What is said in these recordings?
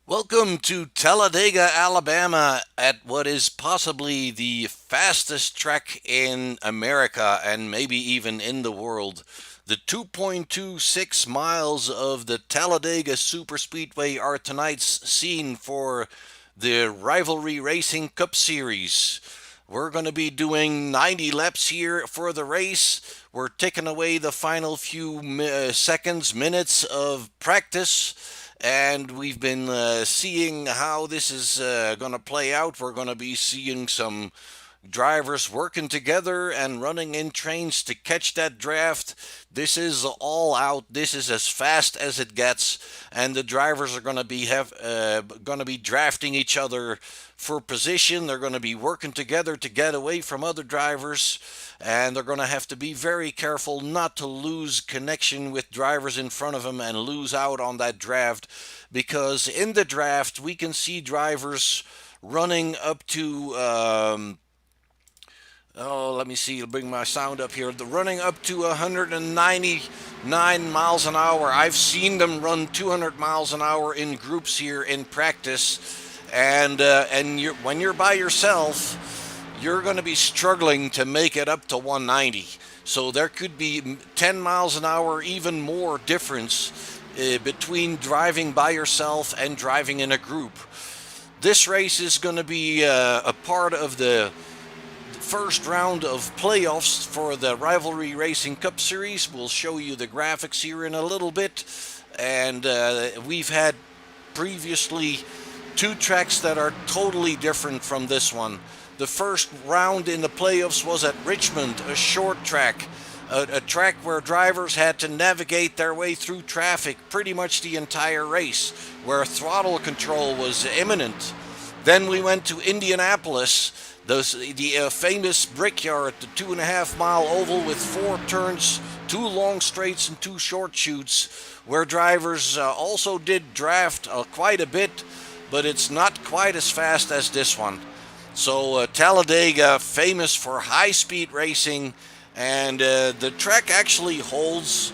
Welcome to Talladega, Alabama, at what is possibly the fastest track in America and maybe even in the world. The 2.26 miles of the Talladega Superspeedway are tonight's scene for the Rivalry Racing Cup Series. We're going to be doing 90 laps here for the race. We're taking away the final few seconds, minutes of practice, and we've been seeing how this is going to play out. We're going to be seeing some drivers working together and running in trains to catch that draft. This is all out. This is as fast as it gets, and the drivers are going to be drafting each other for position. They're going to be working together to get away from other drivers, and they're going to have to be very careful not to lose connection with drivers in front of them and lose out on that draft, because in the draft we can see drivers running up to let me see. I'll bring my sound up here. The running up to 199 miles an hour. I've seen them run 200 miles an hour in groups here in practice, and when you're by yourself, you're going to be struggling to make it up to 190. So there could be 10 miles an hour, even more difference between driving by yourself and driving in a group. This race is going to be a part of the first round of playoffs for the Rivalry Racing Cup Series. We'll show you the graphics here in a little bit. And we've had previously two tracks that are totally different from this one. The first round in the playoffs was at Richmond, a short track. A track where drivers had to navigate their way through traffic pretty much the entire race, where throttle control was imminent. Then we went to Indianapolis, the famous Brickyard, the 2.5-mile oval with 4 turns, 2 long straights and 2 short chutes, where drivers also did draft quite a bit, but it's not quite as fast as this one. So Talladega, famous for high-speed racing, and the track actually holds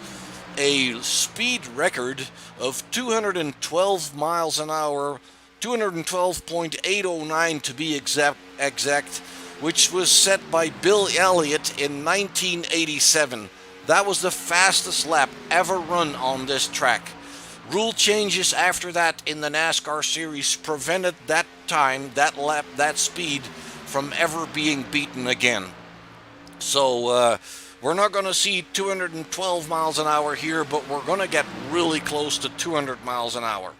a speed record of 212 miles an hour, 212.809 to be exact, which was set by Bill Elliott in 1987. That was the fastest lap ever run on this track. Rule changes after that in the NASCAR series prevented that time, that lap, that speed from ever being beaten again. So we're not going to see 212 miles an hour here, but we're going to get really close to 200 miles an hour.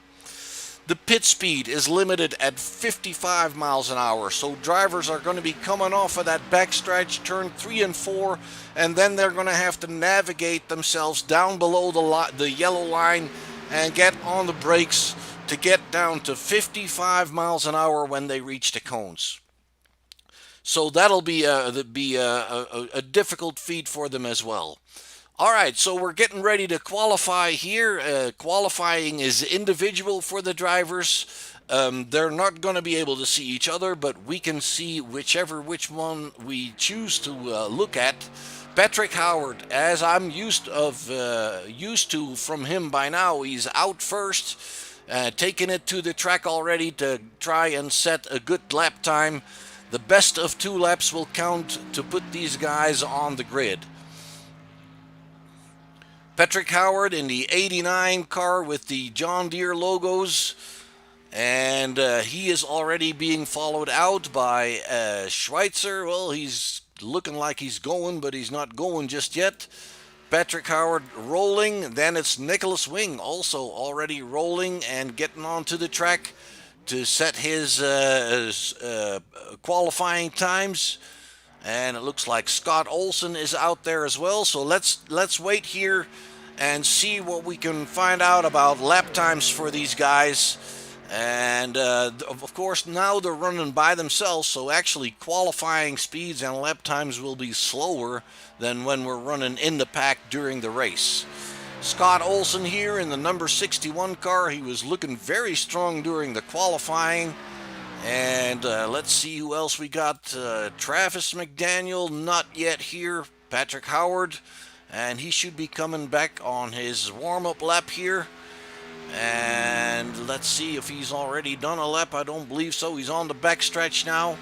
The pit speed is limited at 55 miles an hour, so drivers are going to be coming off of that backstretch, turn 3 and 4, and then they're going to have to navigate themselves down below the yellow line and get on the brakes to get down to 55 miles an hour when they reach the cones. So that'll be a difficult feat for them as well. All right, so we're getting ready to qualify here. Qualifying is individual for the drivers. They're not going to be able to see each other, but we can see which one we choose to look at Patrick Howard, as I'm used to from him by now, he's out first, taking it to the track already to try and set a good lap time. The best of 2 laps will count to put these guys on the grid. Patrick Howard in the 89 car with the John Deere logos, and he is already being followed out by Schweitzer. Well, he's looking like he's going, but he's not going just yet. Patrick Howard rolling. Then it's Nicholas Wing also already rolling and getting onto the track to set his qualifying times. And it looks like Scott Olson is out there as well. So let's wait here and see what we can find out about lap times for these guys. And of course, now they're running by themselves, so actually qualifying speeds and lap times will be slower than when we're running in the pack during the race. Scott Olson here in the number 61 car. He was looking very strong during the qualifying. And let's see who else we got. Travis McDaniel, not yet here. Patrick Howard, and he should be coming back on his warm-up lap here. And let's see if he's already done a lap. I don't believe so. He's on the backstretch now.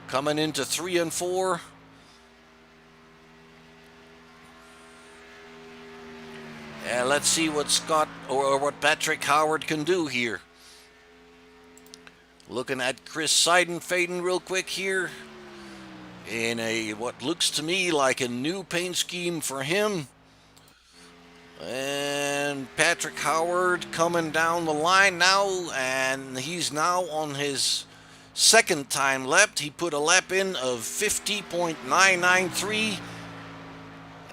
Coming into 3 and 4. And let's see what Scott or what Patrick Howard can do here. Looking at Chris Seidenfaden real quick here. In a what looks to me like a new paint scheme for him. And Patrick Howard coming down the line now, and he's now on his second time lapped. He put a lap in of 50.993,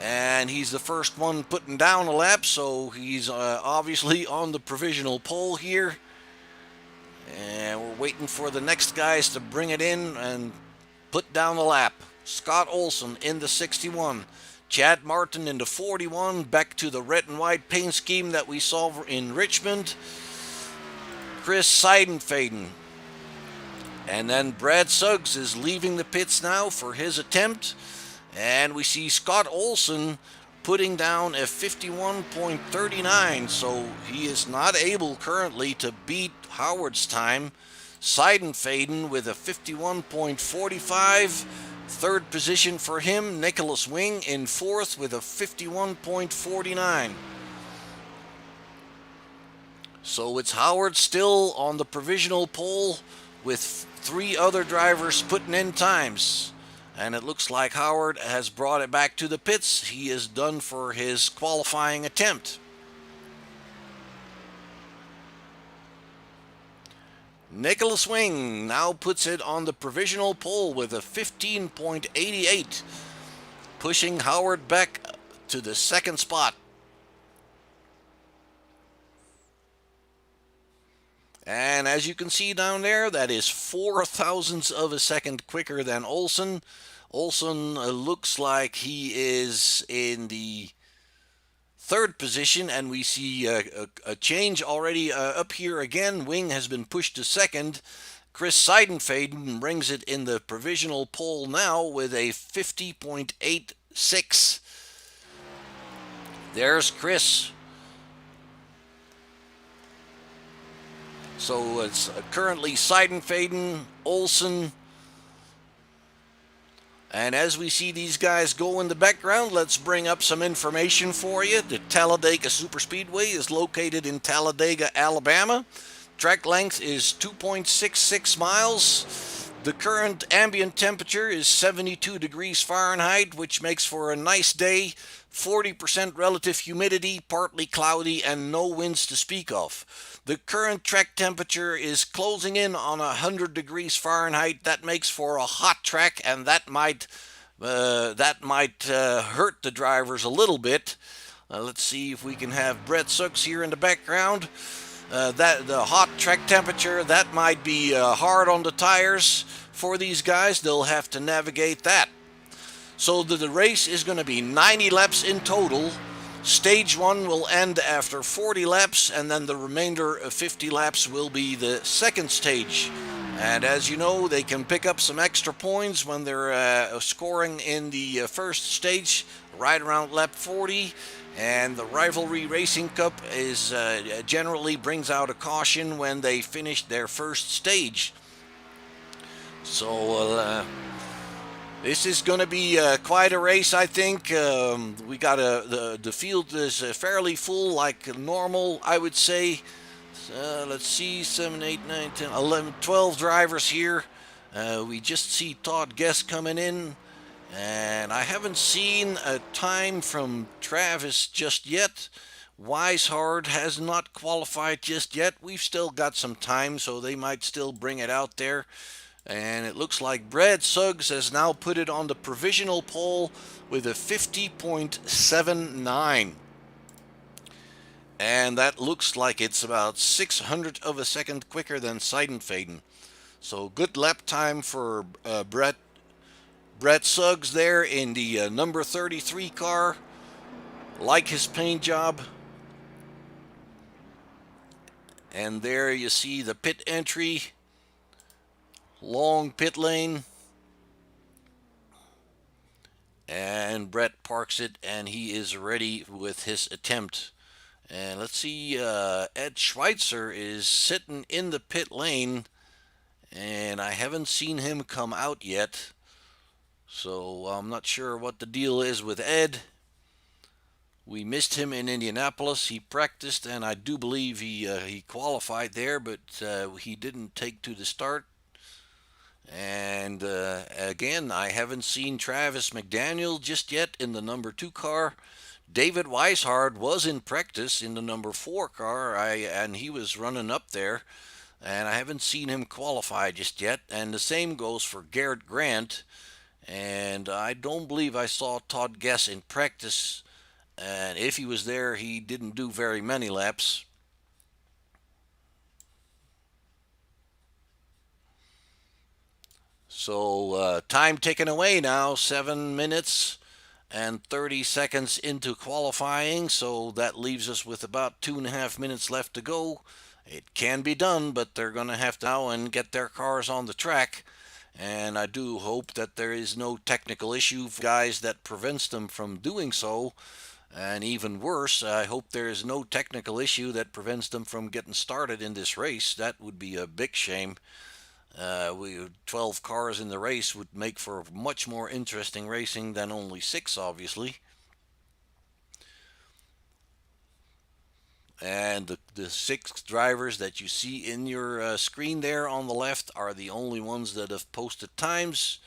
and he's the first one putting down a lap, so he's obviously on the provisional pole here. And we're waiting for the next guys to bring it in and put down the lap. Scott Olson in the 61. Chad Martin in the 41, back to the red and white paint scheme that we saw in Richmond. Chris Seidenfaden. And then Brad Suggs is leaving the pits now for his attempt. And we see Scott Olson putting down a 51.39, so he is not able currently to beat Howard's time. Seidenfaden with a 51.45. Third position for him, Nicholas Wing in fourth with a 51.49. So it's Howard still on the provisional pole with 3 other drivers putting in times. And it looks like Howard has brought it back to the pits. He is done for his qualifying attempt. Nicholas Wing now puts it on the provisional pole with a 15.88, pushing Howard back to the second spot. And as you can see down there, that is 4 thousandths of a second quicker than Olson. Olson looks like he is in the third position, and we see a change already up here again. Wing has been pushed to second. Chris Seidenfaden brings it in the provisional pole now with a 50.86. There's Chris. So it's currently Seidenfaden, Olson. And as we see these guys go in the background, let's bring up some information for you. The Talladega Superspeedway is located in Talladega, Alabama. Track length is 2.66 miles. The current ambient temperature is 72 degrees Fahrenheit, which makes for a nice day. 40% relative humidity, partly cloudy, and no winds to speak of. The current track temperature is closing in on 100 degrees Fahrenheit. That makes for a hot track, and that might hurt the drivers a little bit. Let's see if we can have Brett Suggs here in the background. That the hot track temperature, that might be hard on the tires for these guys. They'll have to navigate that. So the race is going to be 90 laps in total. Stage 1 will end after 40 laps, and then the remainder of 50 laps will be the second stage And as you know, they can pick up some extra points when they're scoring in the first stage, right around lap 40. And the Rivalry Racing Cup is generally brings out a caution when they finish their first stage. So this is going to be quite a race, I think. We got the field is fairly full, like normal, I would say. Let's see, 7, 8, 9, 10, 11, 12 drivers here. We just see Todd Guest coming in. And I haven't seen a time from Travis just yet. Weishard has not qualified just yet. We've still got some time, so they might still bring it out there. And it looks like Brad Suggs has now put it on the provisional pole with a 50.79. And that looks like it's about 600 of a second quicker than Seidenfaden. So good lap time for Brett Suggs there in the number 33 car. Like his paint job. And there you see the pit entry. Long pit lane. And Brett parks it, and he is ready with his attempt. And let's see, Ed Schweitzer is sitting in the pit lane, and I haven't seen him come out yet. So I'm not sure what the deal is with Ed. We missed him in Indianapolis. He practiced, and I do believe he qualified there, but he didn't take to the start. And again, I haven't seen Travis McDaniel just yet in the number 2 car. David Weishard was in practice in the number 4 car, and he was running up there, and I haven't seen him qualify just yet. And the same goes for Garrett Grant, and I don't believe I saw Todd Guess in practice, and if he was there, he didn't do very many laps. So time ticking away now, 7 minutes and 30 seconds into qualifying, so that leaves us with about 2.5 minutes left to go. It can be done, but they're going to have to now and get their cars on the track. And I do hope that there is no technical issue, guys, that prevents them from doing so. And even worse, I hope there is no technical issue that prevents them from getting started in this race. That would be a big shame. 12 cars in the race would make for much more interesting racing than only 6, obviously. And the 6 drivers that you see in your screen there on the left are the only ones that have posted times.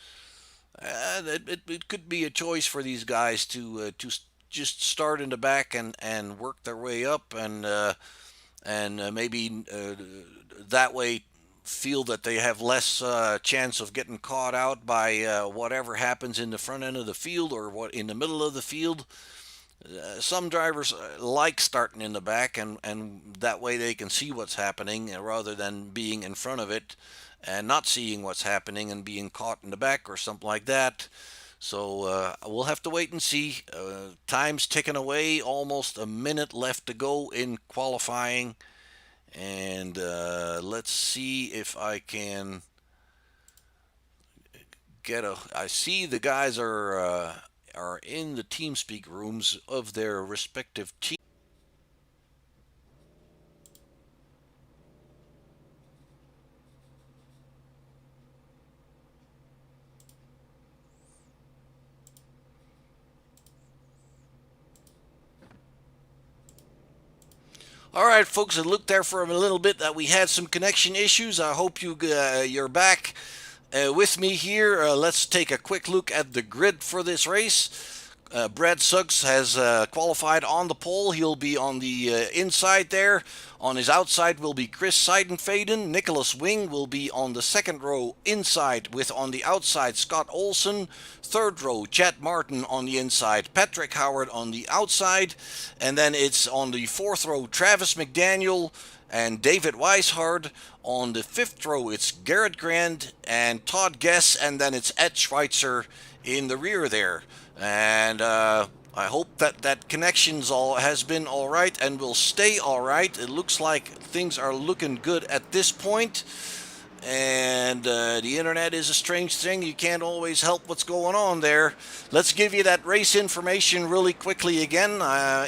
It could be a choice for these guys to just start in the back and work their way up, and maybe that way feel that they have less chance of getting caught out by whatever happens in the front end of the field or what in the middle of the field. Some drivers like starting in the back, and that way they can see what's happening rather than being in front of it and not seeing what's happening and being caught in the back or something like that. So we'll have to wait and see. Time's ticking away, almost a minute left to go in qualifying. And let's see if I can get a. I see the guys are in the TeamSpeak rooms of their respective teams. All right, folks, it looked there for a little bit that we had some connection issues. I hope you're back with me here. Let's take a quick look at the grid for this race. Brad Suggs has qualified on the pole. He'll be on the inside there. On his outside will be Chris Seidenfaden. Nicholas Wing will be on the second row inside with on the outside Scott Olson. Third row Chad Martin on the inside. Patrick Howard on the outside. And then it's on the fourth row Travis McDaniel and David Weishard. On the fifth row it's Garrett Grant and Todd Guess. And then it's Ed Schweitzer in the rear there. And I hope that connections has been all right and will stay all right. It looks like things are looking good at this point. And the internet is a strange thing. You can't always help what's going on there. Let's give you that race information really quickly again.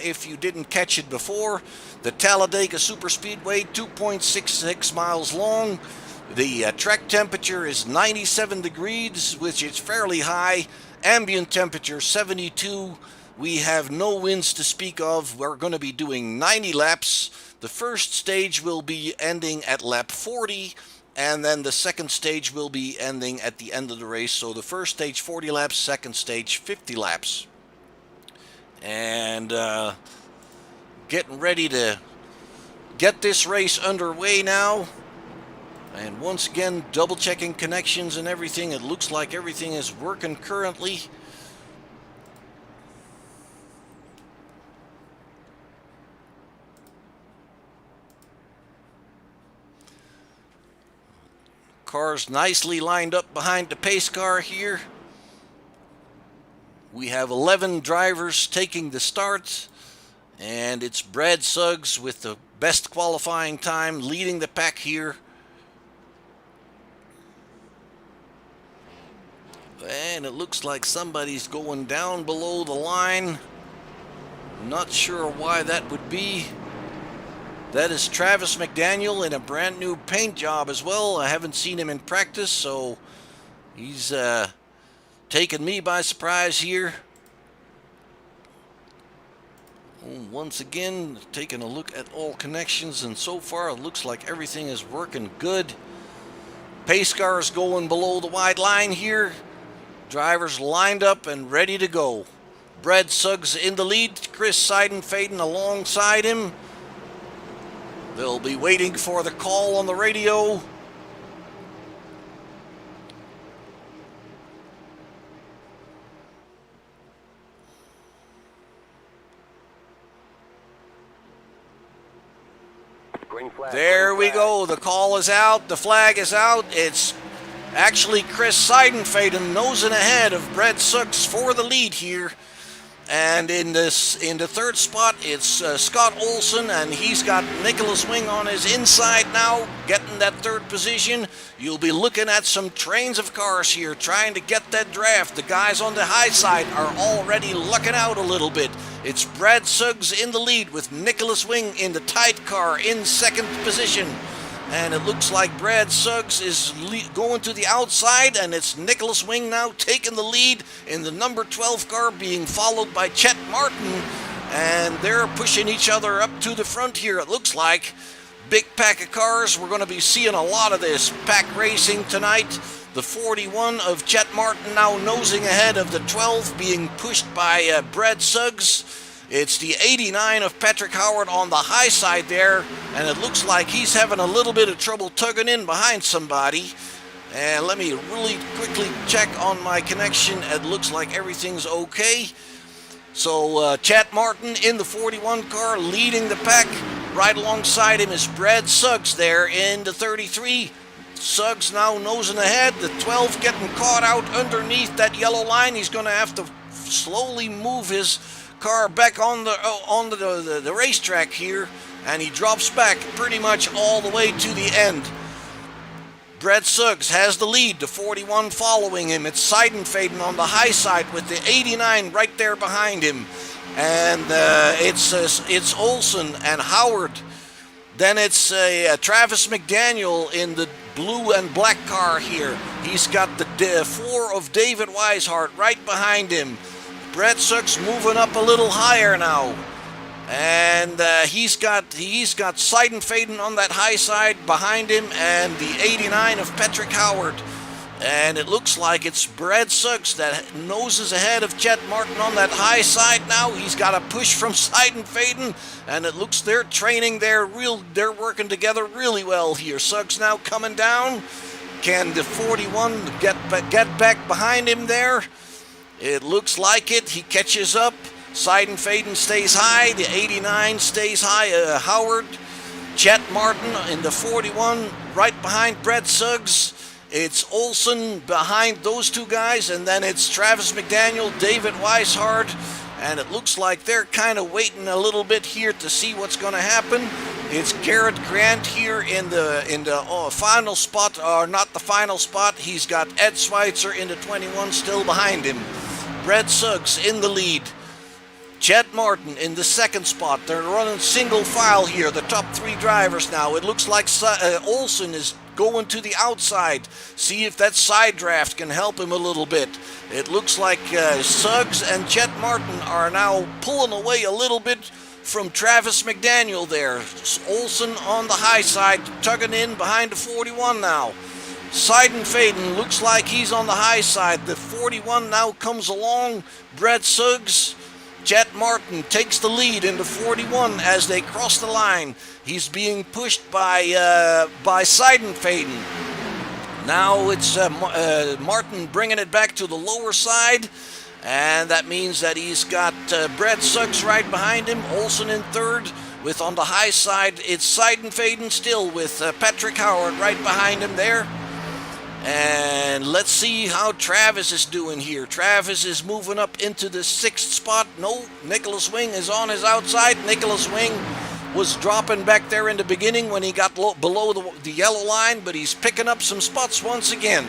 If you didn't catch it before, the Talladega Superspeedway, 2.66 miles long. The track temperature is 97 degrees, which is fairly high. Ambient temperature 72. We have no winds to speak of. We're going to be doing 90 laps. The first stage will be ending at lap 40. And then the second stage will be ending at the end of the race. So the first stage 40 laps, second stage 50 laps. And getting ready to get this race underway now. And once again, double checking connections and everything. It looks like everything is working currently. Cars nicely lined up behind the pace car here. We have 11 drivers taking the start, and it's Brad Suggs with the best qualifying time leading the pack here. And it looks like somebody's going down below the line. Not sure why that would be. That is Travis McDaniel in a brand new paint job as well. I haven't seen him in practice, so he's taken me by surprise here. Once again, taking a look at all connections, and so far it looks like everything is working good. Pace car is going below the white line here. Drivers lined up and ready to go. Brad Suggs in the lead, Chris Seidenfaden alongside him. They'll be waiting for the call on the radio. There we go. The call is out. The flag is out. It's actually Chris Seidenfaden nosing ahead of Brad Suggs for the lead here. And in the third spot, it's Scott Olson, and he's got Nicholas Wing on his inside now, getting that third position. You'll be looking at some trains of cars here trying to get that draft. The guys on the high side are already lucking out a little bit. It's Brad Suggs in the lead with Nicholas Wing in the tight car in second position. And it looks like Brad Suggs is going to the outside, and it's Nicholas Wing now taking the lead in the number 12 car, being followed by Chet Martin. And they're pushing each other up to the front here, it looks like. Big pack of cars. We're going to be seeing a lot of this pack racing tonight. The 41 of Chet Martin now nosing ahead of the 12, being pushed by Brad Suggs. It's the 89 of Patrick Howard on the high side there, and it looks like he's having a little bit of trouble tugging in behind somebody. And let me really quickly check on my connection. It looks like everything's okay. So Chet Martin in the 41 car leading the pack. Right alongside him is Brad Suggs there in the 33. Suggs now nosing ahead. The 12 getting caught out underneath that yellow line. He's going to have to slowly move his car back on the racetrack here, and he drops back pretty much all the way to the end. Brad Suggs has the lead, the 41 following him. It's Seidenfaden on the high side with the 89 right there behind him. And it's Olson and Howard. Then it's Travis McDaniel in the blue and black car here. He's got the 4 of David Weishart right behind him. Brad Suggs moving up a little higher now, and he's got Seidenfaden on that high side behind him, and the 89 of Patrick Howard. And it looks like it's Brad Suggs that noses ahead of Chet Martin on that high side now. He's got a push from Seidenfaden, and it looks they're training they're working together really well here. Suggs now coming down. Can the 41 get back behind him there? It looks like it. He catches up. Seidenfaden stays high. The 89 stays high. Howard. Chet Martin in the 41 right behind Brad Suggs. It's Olson behind those two guys, and then it's Travis McDaniel, David Weishart, and it looks like they're kind of waiting a little bit here to see what's going to happen. It's Garrett Grant here in the final spot, or not the final spot. He's got Ed Schweitzer in the 21 still behind him. Brad Suggs in the lead. Chet Martin in the second spot. They're running single file here, the top three drivers now. It looks like Olson is going to the outside. See if that side draft can help him a little bit. It looks like Suggs and Chet Martin are now pulling away a little bit from Travis McDaniel there. Olson on the high side, tugging in behind the 41 now. Seidenfaden looks like he's on the high side. The 41 now comes along. Brad Suggs, Chet Martin takes the lead in the 41 as they cross the line. He's being pushed by Seidenfaden. Now it's Martin bringing it back to the lower side, and that means that he's got Brad Suggs right behind him. Olson in third. With on the high side, it's Seidenfaden still with Patrick Howard right behind him there. And let's see how Travis is doing here. Travis is moving up into the sixth spot. No, Nicholas Wing is on his outside. Nicholas Wing was dropping back there in the beginning when he got below the yellow line, but he's picking up some spots once again.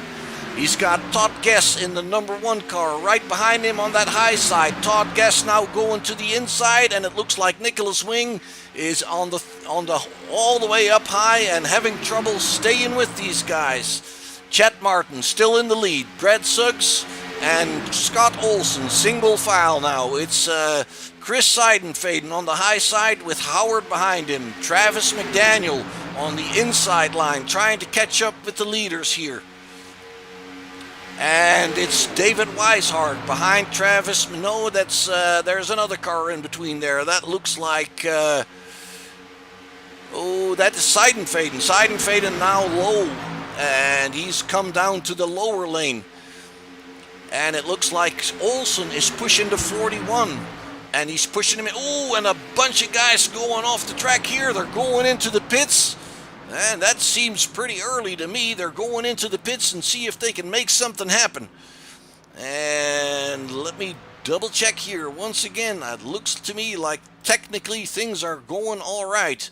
He's got Todd Guess in the number one car right behind him on that high side. Todd Guess now going to the inside, and it looks like Nicholas Wing is on the all the way up high and having trouble staying with these guys. Chet Martin still in the lead. Brad Suggs and Scott Olson single file now. It's Chris Seidenfaden on the high side with Howard behind him. Travis McDaniel on the inside line trying to catch up with the leaders here. And it's David Weishart behind Travis. No, that's there's another car in between there. That looks like that is Seidenfaden. Seidenfaden now low. And he's come down to the lower lane. And it looks like Olson is pushing the 41. And he's pushing him in. Oh, and a bunch of guys going off the track here. They're going into the pits. And that seems pretty early to me. They're going into the pits and see if they can make something happen. And let me double check here. Once again, it looks to me like technically things are going all right.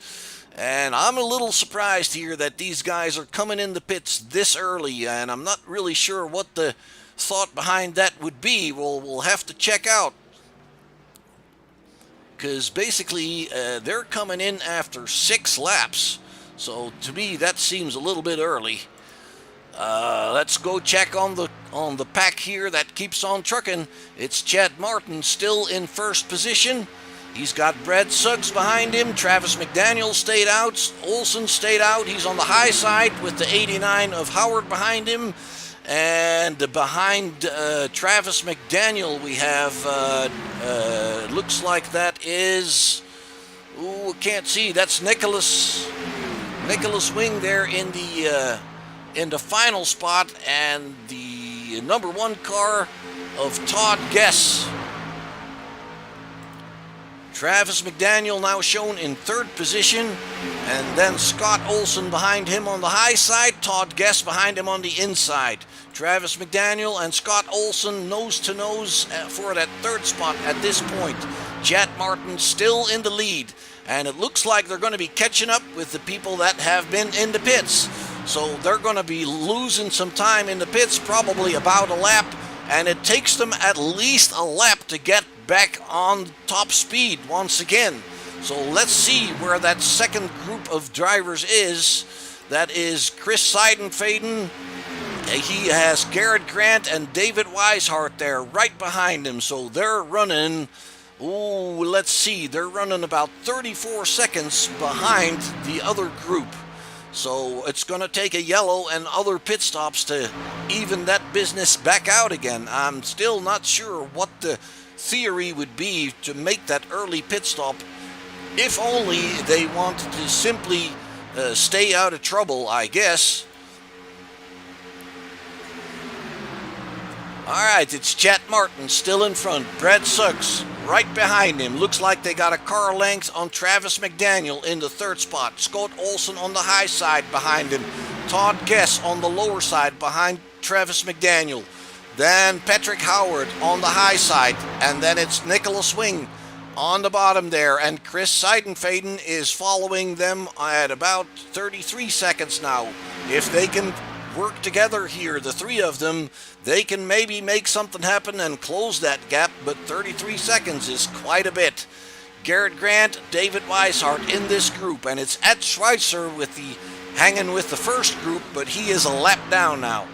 And I'm a little surprised here that these guys are coming in the pits this early, and I'm not really sure what the thought behind that would be. We'll have to check out. Because basically, they're coming in after 6 laps. So to me, that seems a little bit early. Let's go check on the pack here that keeps on trucking. It's Chet Martin still in first position. He's got Brad Suggs behind him. Travis McDaniel stayed out. Olson stayed out. He's on the high side with the 89 of Howard behind him. And behind Travis McDaniel, we have, looks like that is, can't see. That's Nicholas Wing there in the final spot, and the number one car of Todd Guess. Travis McDaniel now shown in third position, and then Scott Olson behind him on the high side, Todd Guess behind him on the inside. Travis McDaniel and Scott Olson nose to nose for that third spot at this point. Chet Martin still in the lead, and it looks like they're going to be catching up with the people that have been in the pits. So they're going to be losing some time in the pits, probably about a lap, and it takes them at least a lap to get back on top speed once again. So let's see where that second group of drivers is. That is Chris Seidenfaden. He has Garrett Grant and David Weishart there right behind him. So they're running, let's see, they're running about 34 seconds behind the other group. So it's going to take a yellow and other pit stops to even that business back out again. I'm still not sure what the theory would be to make that early pit stop, if only they wanted to simply stay out of trouble, I guess. All right, it's Chet Martin still in front. Brad Suggs right behind him. Looks like they got a car length on Travis McDaniel in the third spot. Scott Olson on the high side behind him. Todd Guess on the lower side behind Travis McDaniel. then Patrick Howard on the high side, and then it's Nicholas Wing on the bottom there, and Chris Seidenfaden is following them at about 33 seconds now. If they can work together here, the three of them, they can maybe make something happen and close that gap, but 33 seconds is quite a bit. Garrett Grant, David Weishart in this group, and it's Ed Schweitzer hanging with the first group, but he is a lap down now.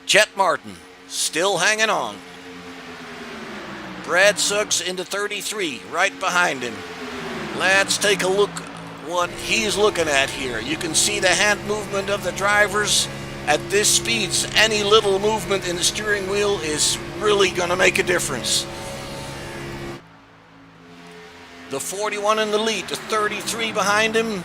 Chet Martin still hanging on. Brad Suggs into 33, right behind him. Let's take a look what he's looking at here. You can see the hand movement of the drivers at this speeds. Any little movement in the steering wheel is really going to make a difference. The 41 in the lead, the 33 behind him.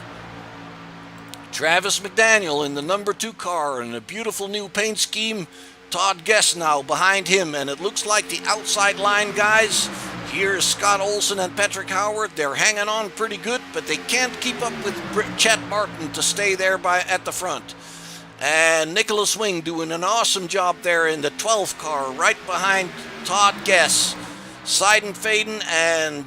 Travis McDaniel in the number 2 car in a beautiful new paint scheme. Todd Guess now behind him, and it looks like the outside line guys. Here's Scott Olson and Patrick Howard. They're hanging on pretty good, but they can't keep up with Chet Martin to stay there at the front. And Nicholas Wing doing an awesome job there in the 12 car, right behind Todd Guess. Seidenfaden and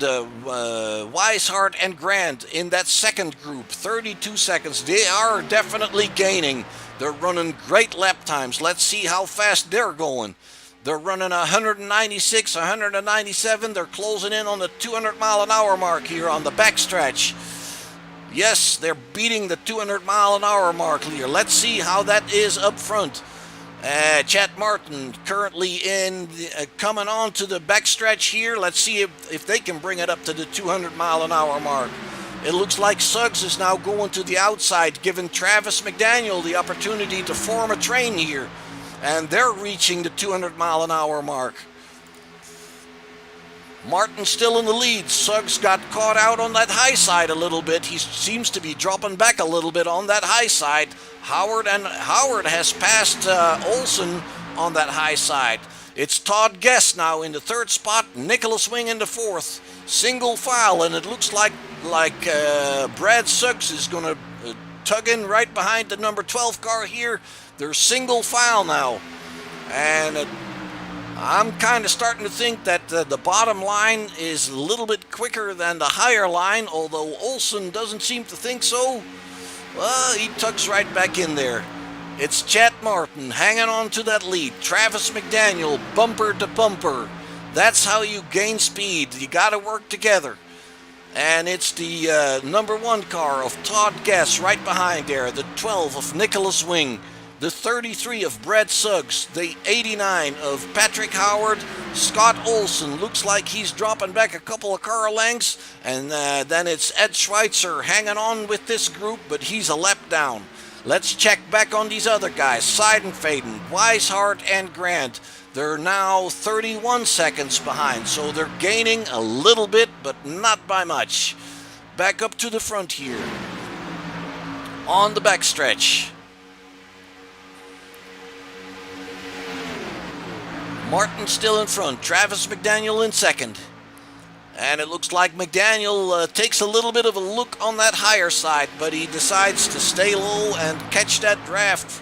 Weishart and Grant in that second group, 32 seconds. They are definitely gaining. They're running great lap times. Let's see how fast they're going. They're running 196, 197. They're closing in on the 200 mile an hour mark here on the backstretch. Yes, they're beating the 200 mile an hour mark here. Let's see how that is up front. Chet Martin currently coming on to the backstretch here. Let's see if they can bring it up to the 200 mile an hour mark. It looks like Suggs is now going to the outside, giving Travis McDaniel the opportunity to form a train here. And they're reaching the 200 mile an hour mark. Martin still in the lead. Suggs got caught out on that high side a little bit. He seems to be dropping back a little bit on that high side. Howard has passed Olson on that high side. It's Todd Guess now in the 3rd spot. Nicholas Wing in the 4th. Single file, and it looks like Brad Suggs is going to tug in right behind the number 12 car here. They're single file now, and I'm kind of starting to think that the bottom line is a little bit quicker than the higher line, although Olson doesn't seem to think so. Well, he tugs right back in there. It's Chet Martin hanging on to that lead. Travis McDaniel bumper to bumper. That's how you gain speed. You got to work together. And it's the number 1 car of Todd Guess right behind there. The 12 of Nicholas Wing. The 33 of Brad Suggs. The 89 of Patrick Howard. Scott Olson looks like he's dropping back a couple of car lengths. And then it's Ed Schweitzer hanging on with this group, but he's a lap down. Let's check back on these other guys. Seidenfaden, Weishart, and Grant. They're now 31 seconds behind, so they're gaining a little bit, but not by much. Back up to the front here. On the backstretch. Martin still in front. Travis McDaniel in second. And it looks like McDaniel takes a little bit of a look on that higher side, but he decides to stay low and catch that draft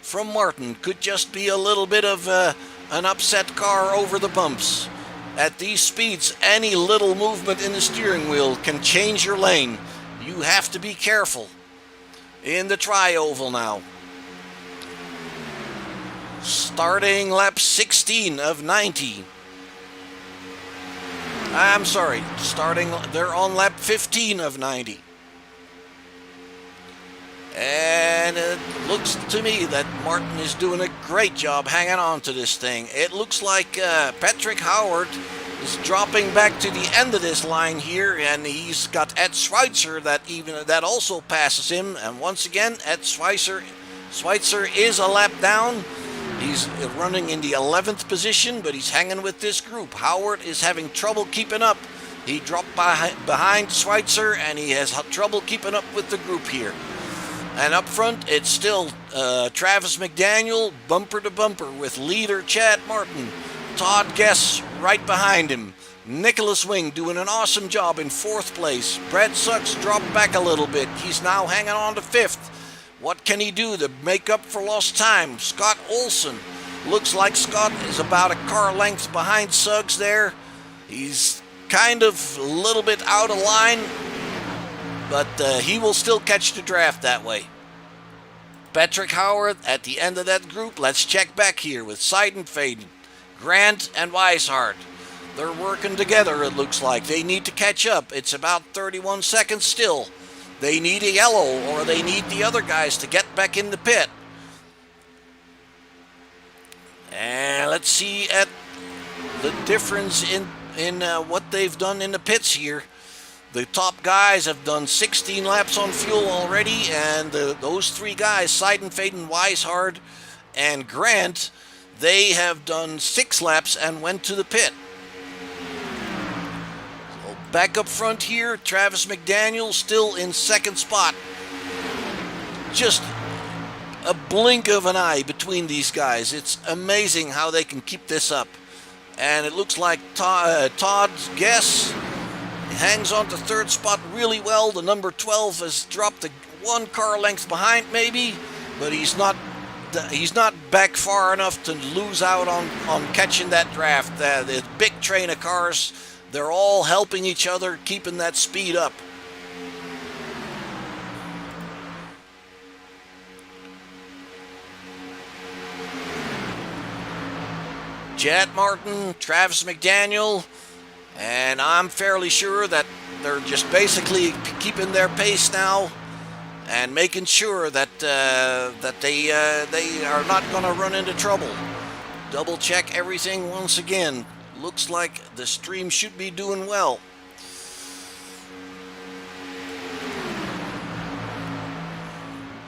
from Martin. Could just be a little bit of an upset car over the bumps. At these speeds, any little movement in the steering wheel can change your lane. You have to be careful. In the tri-oval now. Starting lap 16 of 90. I'm sorry, they're on lap 15 of 90. And it looks to me that Martin is doing a great job hanging on to this thing. It looks like Patrick Howard is dropping back to the end of this line here, and he's got Ed Schweitzer that also passes him. And once again, Ed Schweitzer is a lap down. He's running in the 11th position, but he's hanging with this group. Howard is having trouble keeping up. He dropped behind Schweitzer, and he has trouble keeping up with the group here. And up front, it's still Travis McDaniel, bumper to bumper with leader Chad Martin. Todd Guess right behind him. Nicholas Wing doing an awesome job in 4th place. Brad Suggs dropped back a little bit. He's now hanging on to 5th. What can he do to make up for lost time? Scott Olson Looks like Scott is about a car length behind Suggs there. He's kind of a little bit out of line, but he will still catch the draft that way. Patrick Howard at the end of that group. Let's check back here with Seidenfaden, Grant, and Weishart. They're working together, it looks like. They need to catch up. It's about 31 seconds still. They need a yellow, or they need the other guys to get back in the pit. And let's see at the difference in what they've done in the pits here. The top guys have done 16 laps on fuel already, and those three guys, Seidenfaden, Weishart, and Grant, they have done 6 laps and went to the pit. So back up front here, Travis McDaniel still in second spot. Just a blink of an eye between these guys. It's amazing how they can keep this up. And it looks like Todd's guess hangs on to third spot really well. The number 12 has dropped 1 car length behind maybe, but he's not back far enough to lose out on catching that draft. The big train of cars, they're all helping each other, keeping that speed up. Chad Martin, Travis McDaniel, and I'm fairly sure that they're just basically keeping their pace now and making sure that they are not going to run into trouble. Double check everything once again. Looks like the stream should be doing well.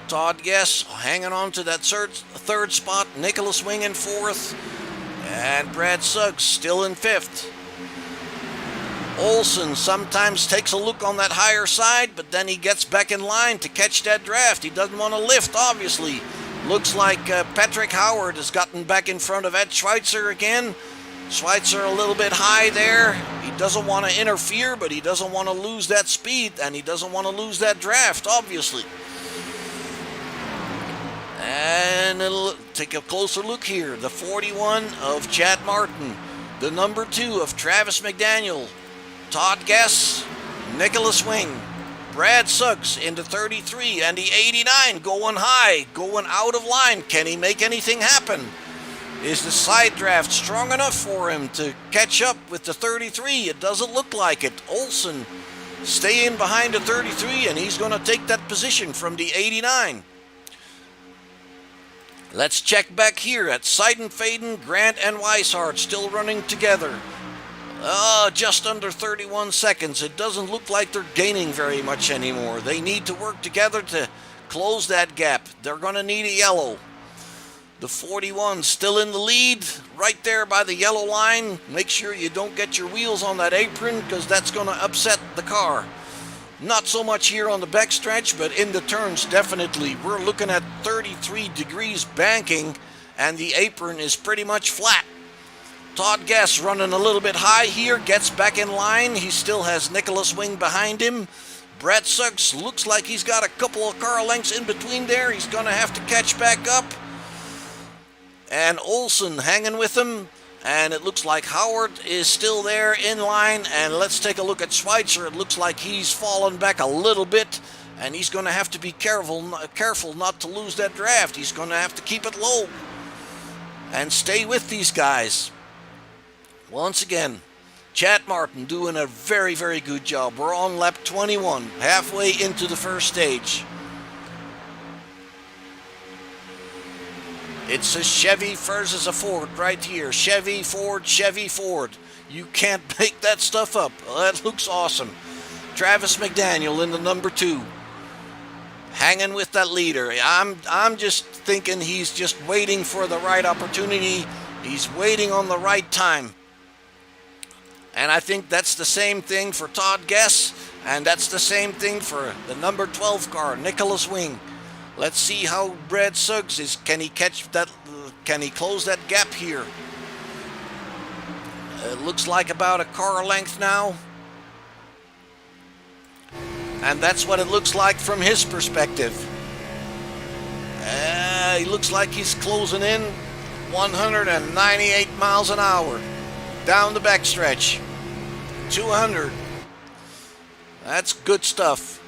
Todd Guess hanging on to that third spot. Nicholas Wing in fourth. And Brad Suggs still in fifth. Olson sometimes takes a look on that higher side, but then he gets back in line to catch that draft. He doesn't want to lift, obviously. Looks like Patrick Howard has gotten back in front of Ed Schweitzer again. Schweitzer a little bit high there. He doesn't want to interfere, but he doesn't want to lose that speed, and he doesn't want to lose that draft, obviously. And take a closer look here. The 41 of Chad Martin. The number 2 of Travis McDaniel. Todd Guess. Nicholas Wing. Brad Suggs into 33. And the 89 going high. Going out of line. Can he make anything happen? Is the side draft strong enough for him to catch up with the 33? It doesn't look like it. Olson staying behind the 33, and he's going to take that position from the 89. Let's check back here at Seidenfaden, Grant, and Weishart still running together. Just under 31 seconds. It doesn't look like they're gaining very much anymore. They need to work together to close that gap. They're going to need a yellow. The 41 still in the lead, right there by the yellow line. Make sure you don't get your wheels on that apron, because that's going to upset the car. Not so much here on the backstretch, but in the turns, definitely. We're looking at 33 degrees banking, and the apron is pretty much flat. Todd Guess running a little bit high here, gets back in line. He still has Nicholas Wing behind him. Brad Suggs looks like he's got a couple of car lengths in between there. He's going to have to catch back up. And Olson hanging with him. And it looks like Howard is still there in line. And let's take a look at Schweitzer. It looks like he's fallen back a little bit. And he's going to have to be careful not to lose that draft. He's going to have to keep it low and stay with these guys. Once again, Chad Martin doing a very, very good job. We're on lap 21, halfway into the first stage. It's a Chevy versus a Ford right here. Chevy, Ford, Chevy, Ford. You can't make that stuff up. Well, that looks awesome. Travis McDaniel in the number 2. Hanging with that leader. I'm just thinking he's just waiting for the right opportunity. He's waiting on the right time. And I think that's the same thing for Todd Guess. And that's the same thing for the number 12 car, Nicholas Wing. Let's see how Brad Suggs is. Can he catch that? Can he close that gap here? It looks like about a car length now. And that's what it looks like from his perspective. He looks like he's closing in. 198 miles an hour down the backstretch. 200. That's good stuff.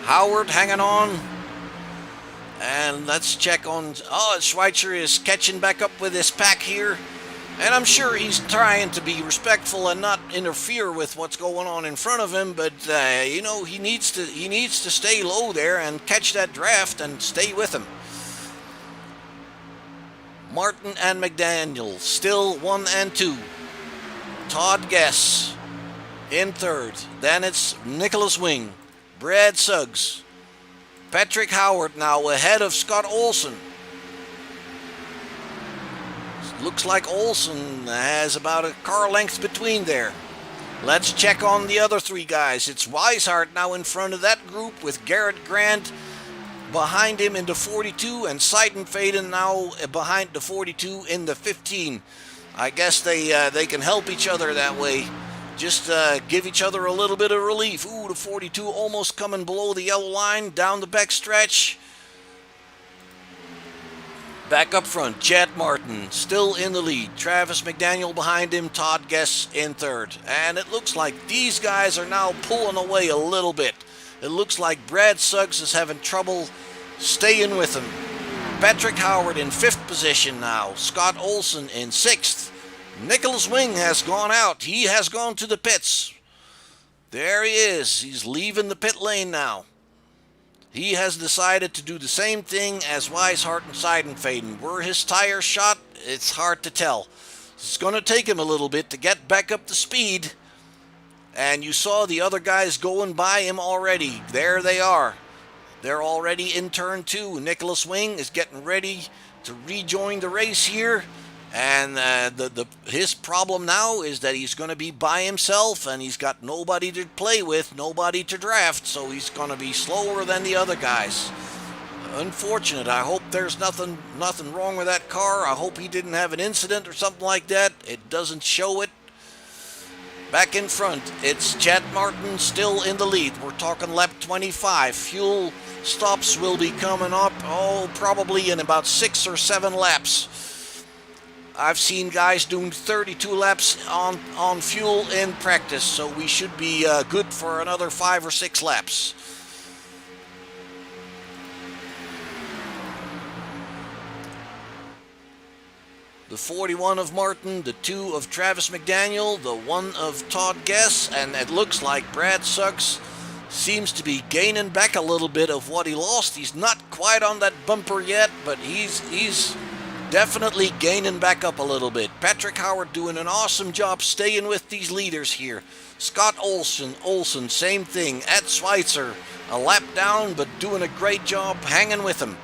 Howard hanging on. And let's check on... Oh, Schweitzer is catching back up with his pack here. And I'm sure he's trying to be respectful and not interfere with what's going on in front of him. But, you know, he needs to stay low there and catch that draft and stay with him. Martin and McDaniel still 1 and 2. Todd Guess in third. Then it's Nicholas Wing, Brad Suggs, Patrick Howard now ahead of Scott Olson. Looks like Olson has about a car length between there. Let's check on the other three guys. It's Weishart now in front of that group with Garrett Grant behind him in the 42 and Seidenfaden now behind the 42 in the 15. I guess they can help each other that way. Just give each other a little bit of relief. Ooh, the 42 almost coming below the yellow line down the back stretch. Back up front, Chad Martin still in the lead. Travis McDaniel behind him, Todd Guess in third. And it looks like these guys are now pulling away a little bit. It looks like Brad Suggs is having trouble staying with him. Patrick Howard in 5th position now. Scott Olson in 6th. Nicholas Wing has gone out. He has gone to the pits. There he is. He's leaving the pit lane now. He has decided to do the same thing as Weishart and Seidenfaden. Were his tires shot? It's hard to tell. It's going to take him a little bit to get back up to speed. And you saw the other guys going by him already. There they are. They're already in turn 2. Nicholas Wing is getting ready to rejoin the race here. And his problem now is that he's going to be by himself and he's got nobody to play with, nobody to draft, so he's going to be slower than the other guys. Unfortunate. I hope there's nothing wrong with that car. I hope he didn't have an incident or something like that. It doesn't show it. Back in front, it's Chad Martin still in the lead. We're talking lap 25. Fuel stops will be coming up, probably in about 6 or 7 laps. I've seen guys doing 32 laps on fuel in practice, so we should be good for another 5 or 6 laps. The 41 of Martin, the 2 of Travis McDaniel, the 1 of Todd Guess, and it looks like Brad Suggs seems to be gaining back a little bit of what he lost. He's not quite on that bumper yet, but he's definitely gaining back up a little bit. Patrick Howard doing an awesome job staying with these leaders here. Scott Olson, same thing. Ed Schweitzer, a lap down, but doing a great job hanging with him.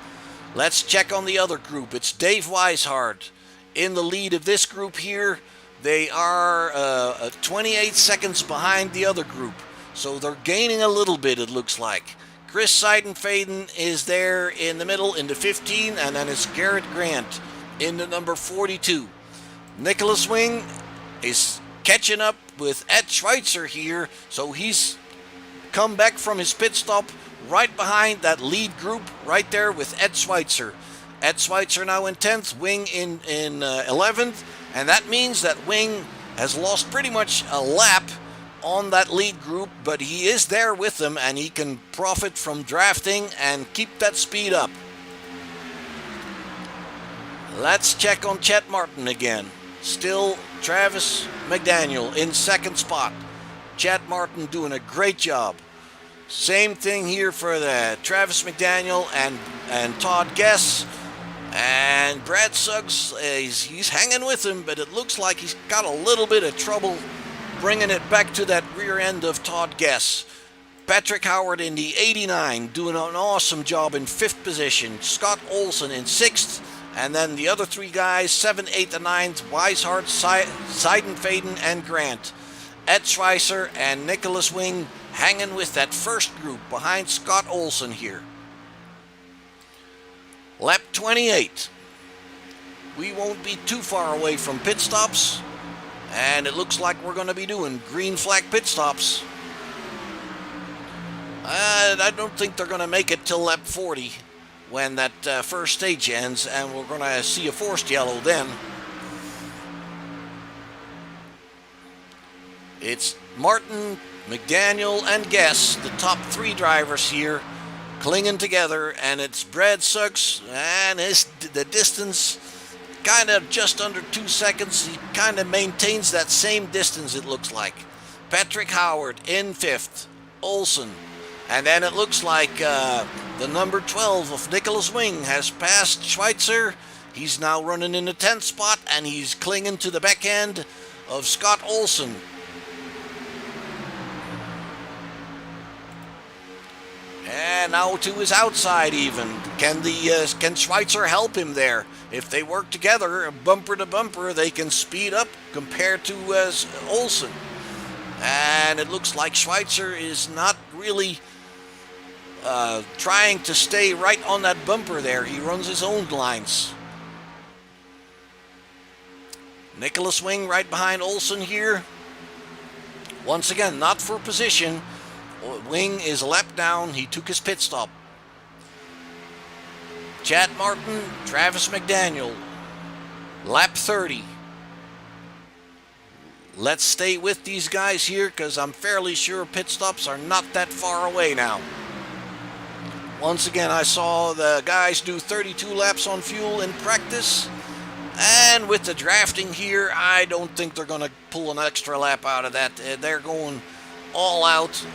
Let's check on the other group. It's Dave Weishart in the lead of this group here. They are 28 seconds behind the other group, so they're gaining a little bit, it looks like. Chris Seidenfaden is there in the middle in the 15, and then it's Garrett Grant in the number 42. Nicholas Wing is catching up with Ed Schweitzer here, so he's come back from his pit stop right behind that lead group right there with Ed Schweitzer. Ed Schweitzer now in 10th, Wing in 11th, and that means that Wing has lost pretty much a lap on that lead group, but he is there with them and he can profit from drafting and keep that speed up. Let's check on Chet Martin again. Still Travis McDaniel in 2nd spot. Chet Martin doing a great job. Same thing here for the Travis McDaniel and Todd Guess. And Brad Suggs, he's hanging with him, but it looks like he's got a little bit of trouble bringing it back to that rear end of Todd Guess. Patrick Howard in the 89 doing an awesome job in 5th position. Scott Olson in 6th. And then the other 3 guys, 7th, 8th, and 9th, Weishart, Seidenfaden, and Grant. Ed Schweitzer and Nicholas Wing hanging with that first group behind Scott Olson here. Lap 28. We won't be too far away from pit stops. And it looks like we're going to be doing green flag pit stops. I don't think they're going to make it till lap 40. when that first stage ends, and we're going to see a forced yellow then. It's Martin, McDaniel, and Guess, the top 3 drivers here, clinging together, and it's Brad Suggs, and the distance kind of just under 2 seconds. He kind of maintains that same distance, it looks like. Patrick Howard in 5th, Olsen, and then it looks like the number 12 of Nicholas Wing has passed Schweitzer. He's now running in the 10th spot, and he's clinging to the back end of Scott Olsen. And now to his outside even. Can Schweitzer help him there? If they work together, bumper to bumper, they can speed up compared to Olsen. And it looks like Schweitzer is not really trying to stay right on that bumper there. He runs his own lines. Nicholas Wing right behind Olsen here. Once again, not for position. Wing is a lap down. He took his pit stop. Chad Martin, Travis McDaniel, lap 30. Let's stay with these guys here because I'm fairly sure pit stops are not that far away now. Once again, I saw the guys do 32 laps on fuel in practice. And with the drafting here, I don't think they're going to pull an extra lap out of that. They're going all out.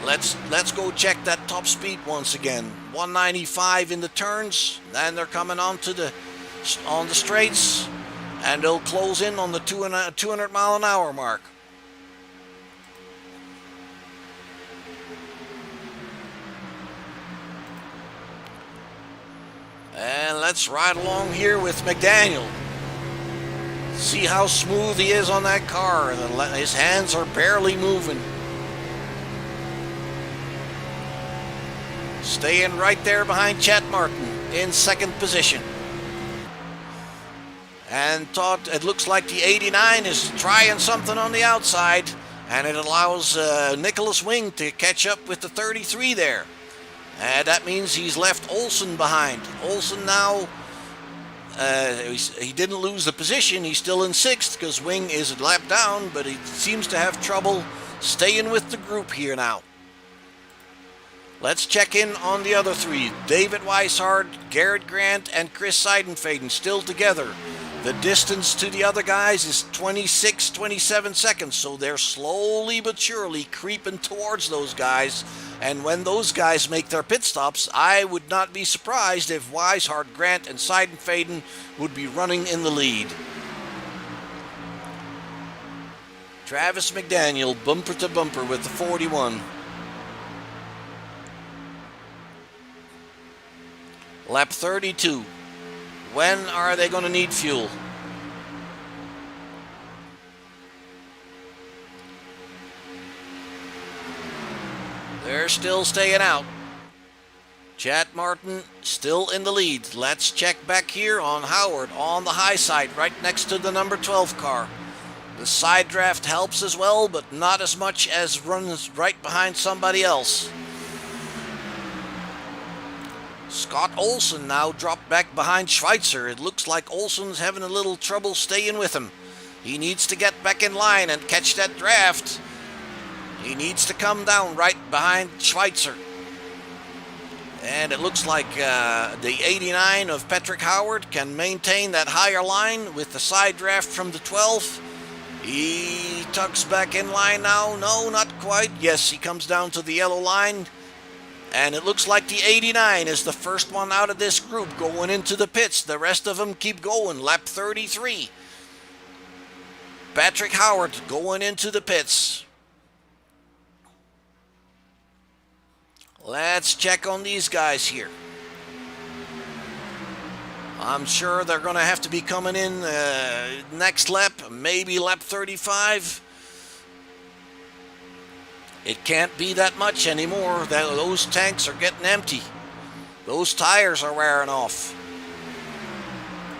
Let's go check that top speed once again. 195 in the turns, and they're coming on the straights, and they'll close in on the 200 mile an hour mark. And let's ride along here with McDaniel. See how smooth he is on that car. His hands are barely moving. Staying right there behind Chet Martin in 2nd position. And it looks like the 89 is trying something on the outside, and it allows Nicholas Wing to catch up with the 33 there. And that means he's left Olsen behind. Olsen now, he didn't lose the position. He's still in 6th because Wing is a lap down, but he seems to have trouble staying with the group here now. Let's check in on the other 3. David Weishart, Garrett Grant, and Chris Seidenfaden still together. The distance to the other guys is 26, 27 seconds, so they're slowly but surely creeping towards those guys. And when those guys make their pit stops, I would not be surprised if Weishart, Grant, and Seidenfaden would be running in the lead. Travis McDaniel, bumper to bumper with the 41. Lap 32. When are they going to need fuel? They're still staying out. Chad Martin still in the lead. Let's check back here on Howard on the high side, right next to the number 12 car. The side draft helps as well, but not as much as runs right behind somebody else. Scott Olsen now dropped back behind Schweitzer. It looks like Olsen's having a little trouble staying with him. He needs to get back in line and catch that draft. He needs to come down right behind Schweitzer. And it looks like the 89 of Patrick Howard can maintain that higher line with the side draft from the 12. He tucks back in line now. No, not quite. Yes, he comes down to the yellow line. And it looks like the 89 is the first one out of this group going into the pits. The rest of them keep going. Lap 33. Patrick Howard going into the pits. Let's check on these guys here. I'm sure they're going to have to be coming in next lap, maybe lap 35. It can't be that much anymore. Those tanks are getting empty. Those tires are wearing off.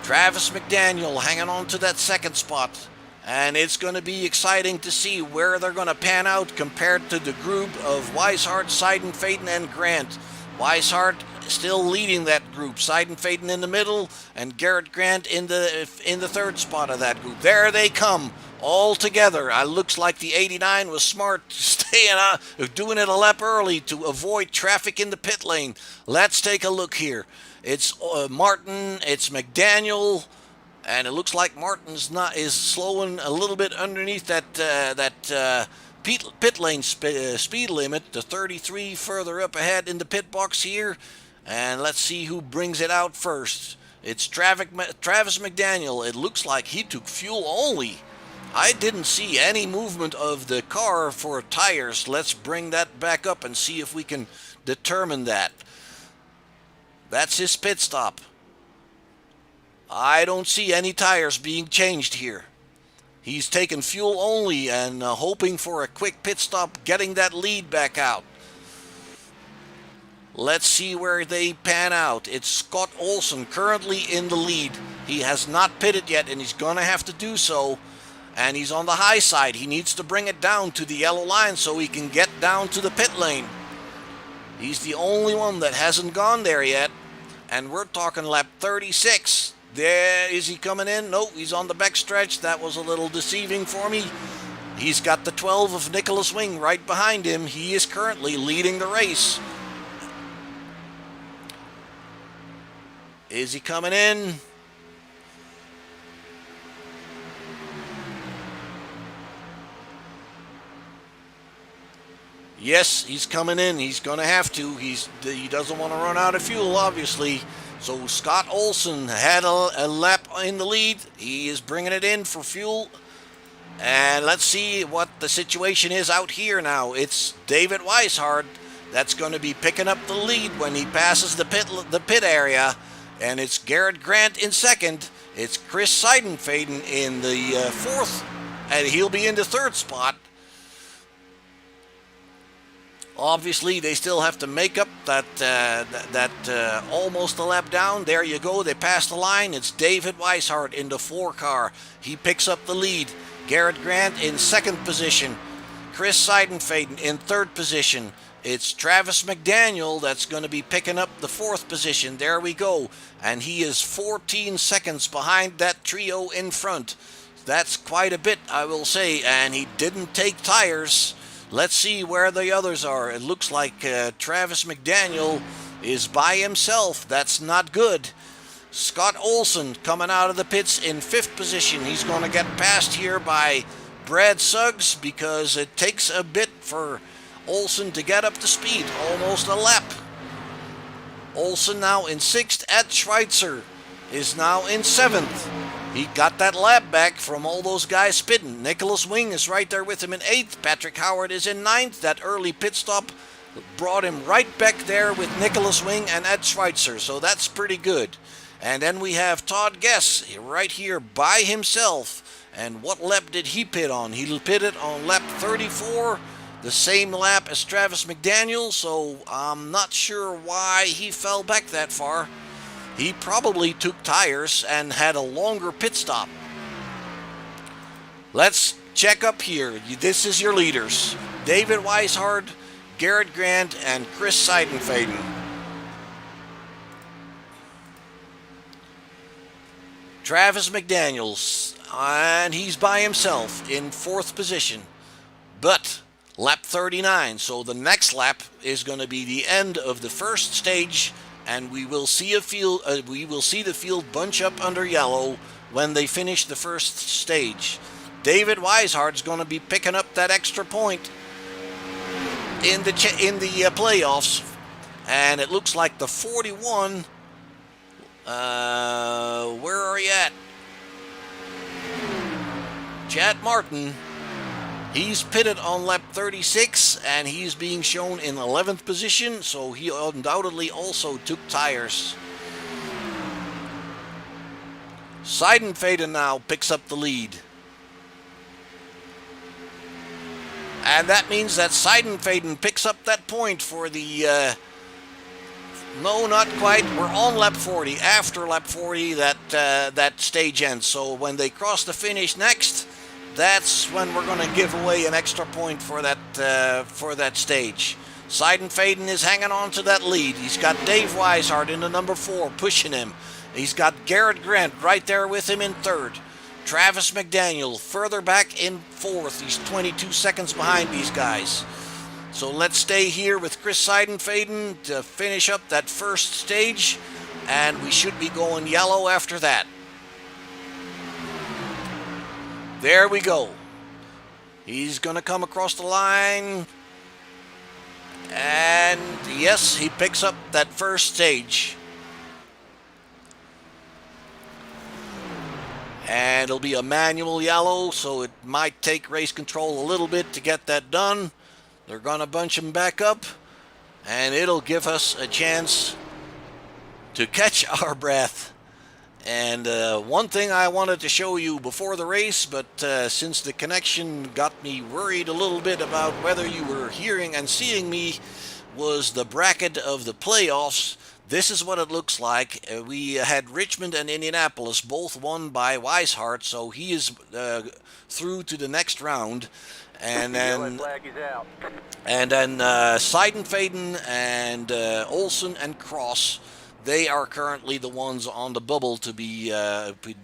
Travis McDaniel hanging on to that 2nd spot. And it's going to be exciting to see where they're going to pan out compared to the group of Weishart, Seidenfaden, and Grant. Weishart still leading that group. Seidenfaden in the middle, and Garrett Grant in the third spot of that group. There they come, all together. Looks like the 89 was smart, staying doing it a lap early to avoid traffic in the pit lane. Let's take a look here. It's Martin, it's McDaniel, and it looks like Martin's is slowing a little bit underneath that pit lane speed limit, the 33 further up ahead in the pit box here. And let's see who brings it out first. It's Travis McDaniel. It looks like he took fuel only. I didn't see any movement of the car for tires. Let's bring that back up and see if we can determine that. That's his pit stop. I don't see any tires being changed here. He's taking fuel only and hoping for a quick pit stop, getting that lead back out. Let's see where they pan out. It's Scott Olsen currently in the lead. He has not pitted yet, and he's going to have to do so. And he's on the high side. He needs to bring it down to the yellow line so he can get down to the pit lane. He's the only one that hasn't gone there yet. And we're talking lap 36. There, is he coming in? No, he's on the back stretch. That was a little deceiving for me. He's got the 12 of Nicholas Wing right behind him. He is currently leading the race. Is he coming in? Yes, he's coming in. He's going to have to. He doesn't want to run out of fuel, obviously. So Scott Olsen had a lap in the lead. He is bringing it in for fuel. And let's see what the situation is out here now. It's David Weishart that's going to be picking up the lead when he passes the pit area. And it's Garrett Grant in second. It's Chris Seidenfaden in the fourth. And he'll be in the third spot. Obviously, they still have to make up that almost a lap down. There you go. They passed the line. It's David Weishart in the 4 car. He picks up the lead. Garrett Grant in second position. Chris Seidenfaden in third position. It's Travis McDaniel that's going to be picking up the 4th position. There we go. And he is 14 seconds behind that trio in front. That's quite a bit, I will say. And he didn't take tires. Let's see where the others are. It looks like Travis McDaniel is by himself. That's not good. Scott Olsen coming out of the pits in 5th position. He's going to get passed here by Brad Suggs because it takes a bit for Olsen to get up to speed. Almost a lap. Olsen now in 6th. Ed Schweitzer is now in 7th. He got that lap back from all those guys spitting. Nicholas Wing is right there with him in 8th. Patrick Howard is in 9th. That early pit stop brought him right back there with Nicholas Wing and Ed Schweitzer. So that's pretty good. And then we have Todd Guess right here by himself. And what lap did he pit on? He pitted on lap 34, the same lap as Travis McDaniel. So I'm not sure why he fell back that far. He probably took tires and had a longer pit stop. Let's check up here. This is your leaders. David Weishart, Garrett Grant, and Chris Seidenfaden. Travis McDaniels, and he's by himself in 4th position. But lap 39, so the next lap is going to be the end of the first stage. And we will see the field bunch up under yellow when they finish the first stage. David Weishart's going to be picking up that extra point in the playoffs, and it looks like the 41. Where are you at? Chad Martin. He's pitted on lap 36, and he's being shown in 11th position, so he undoubtedly also took tires. Seidenfaden now picks up the lead. And that means that Seidenfaden picks up that point for the... no, not quite. We're on lap 40. After lap 40, that stage ends. So when they cross the finish next... that's when we're going to give away an extra point for that stage. Seidenfaden is hanging on to that lead. He's got Dave Weishart in the number 4 pushing him. He's got Garrett Grant right there with him in 3rd. Travis McDaniel further back in 4th. He's 22 seconds behind these guys. So let's stay here with Chris Seidenfaden to finish up that first stage, and we should be going yellow after that. There we go. He's going to come across the line. And yes, he picks up that first stage. And it'll be a manual yellow, so it might take race control a little bit to get that done. They're going to bunch him back up, and it'll give us a chance to catch our breath. And one thing I wanted to show you before the race, but since the connection got me worried a little bit about whether you were hearing and seeing me, was the bracket of the playoffs. This is what it looks like. We had Richmond and Indianapolis both won by Weishart, so he is through to the next round. And then Seidenfaden and Olsen and Cross, they are currently the ones on the bubble to be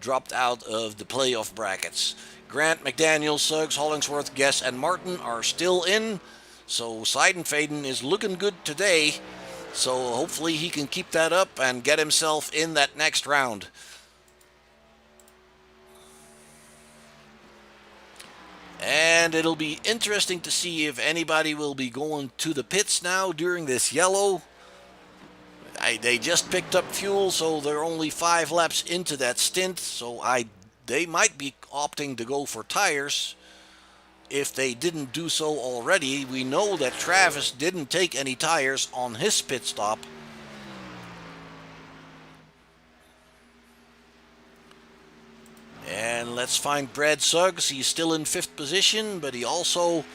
dropped out of the playoff brackets. Grant, McDaniel, Suggs, Hollingsworth, Guess, and Martin are still in. So Seidenfaden is looking good today. So hopefully he can keep that up and get himself in that next round. And it'll be interesting to see if anybody will be going to the pits now during this yellow. They just picked up fuel, so they're only 5 laps into that stint. So they might be opting to go for tires. If they didn't do so already, we know that Travis didn't take any tires on his pit stop. And let's find Brad Suggs. He's still in 5th position, but he also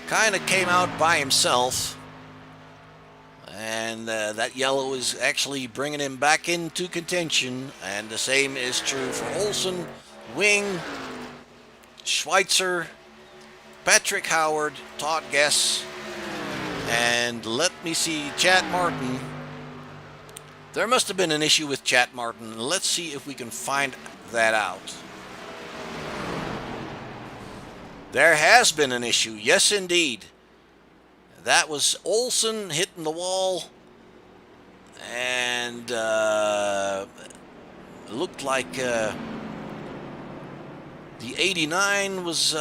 kind of came out by himself. And that yellow is actually bringing him back into contention. And the same is true for Olsen, Wing, Schweitzer, Patrick Howard, Todd Guess, and let me see, Chad Martin. There must have been an issue with Chad Martin. Let's see if we can find that out. There has been an issue, yes indeed. That was Olsen hitting the wall, and looked like the 89 was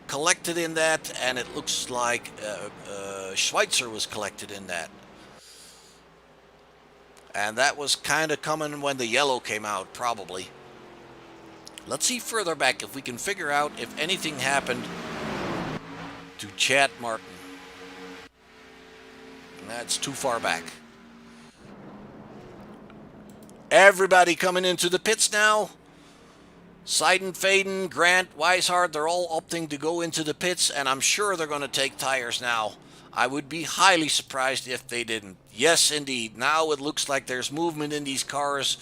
collected in that, and it looks like Schweitzer was collected in that. And that was kind of coming when the yellow came out, probably. Let's see further back if we can figure out if anything happened to Chad Martin. That's too far back. Everybody coming into the pits now. Seidenfaden, Grant, Weishart, they're all opting to go into the pits, and I'm sure they're going to take tires now. I would be highly surprised if they didn't. Yes, indeed. Now it looks like there's movement in these cars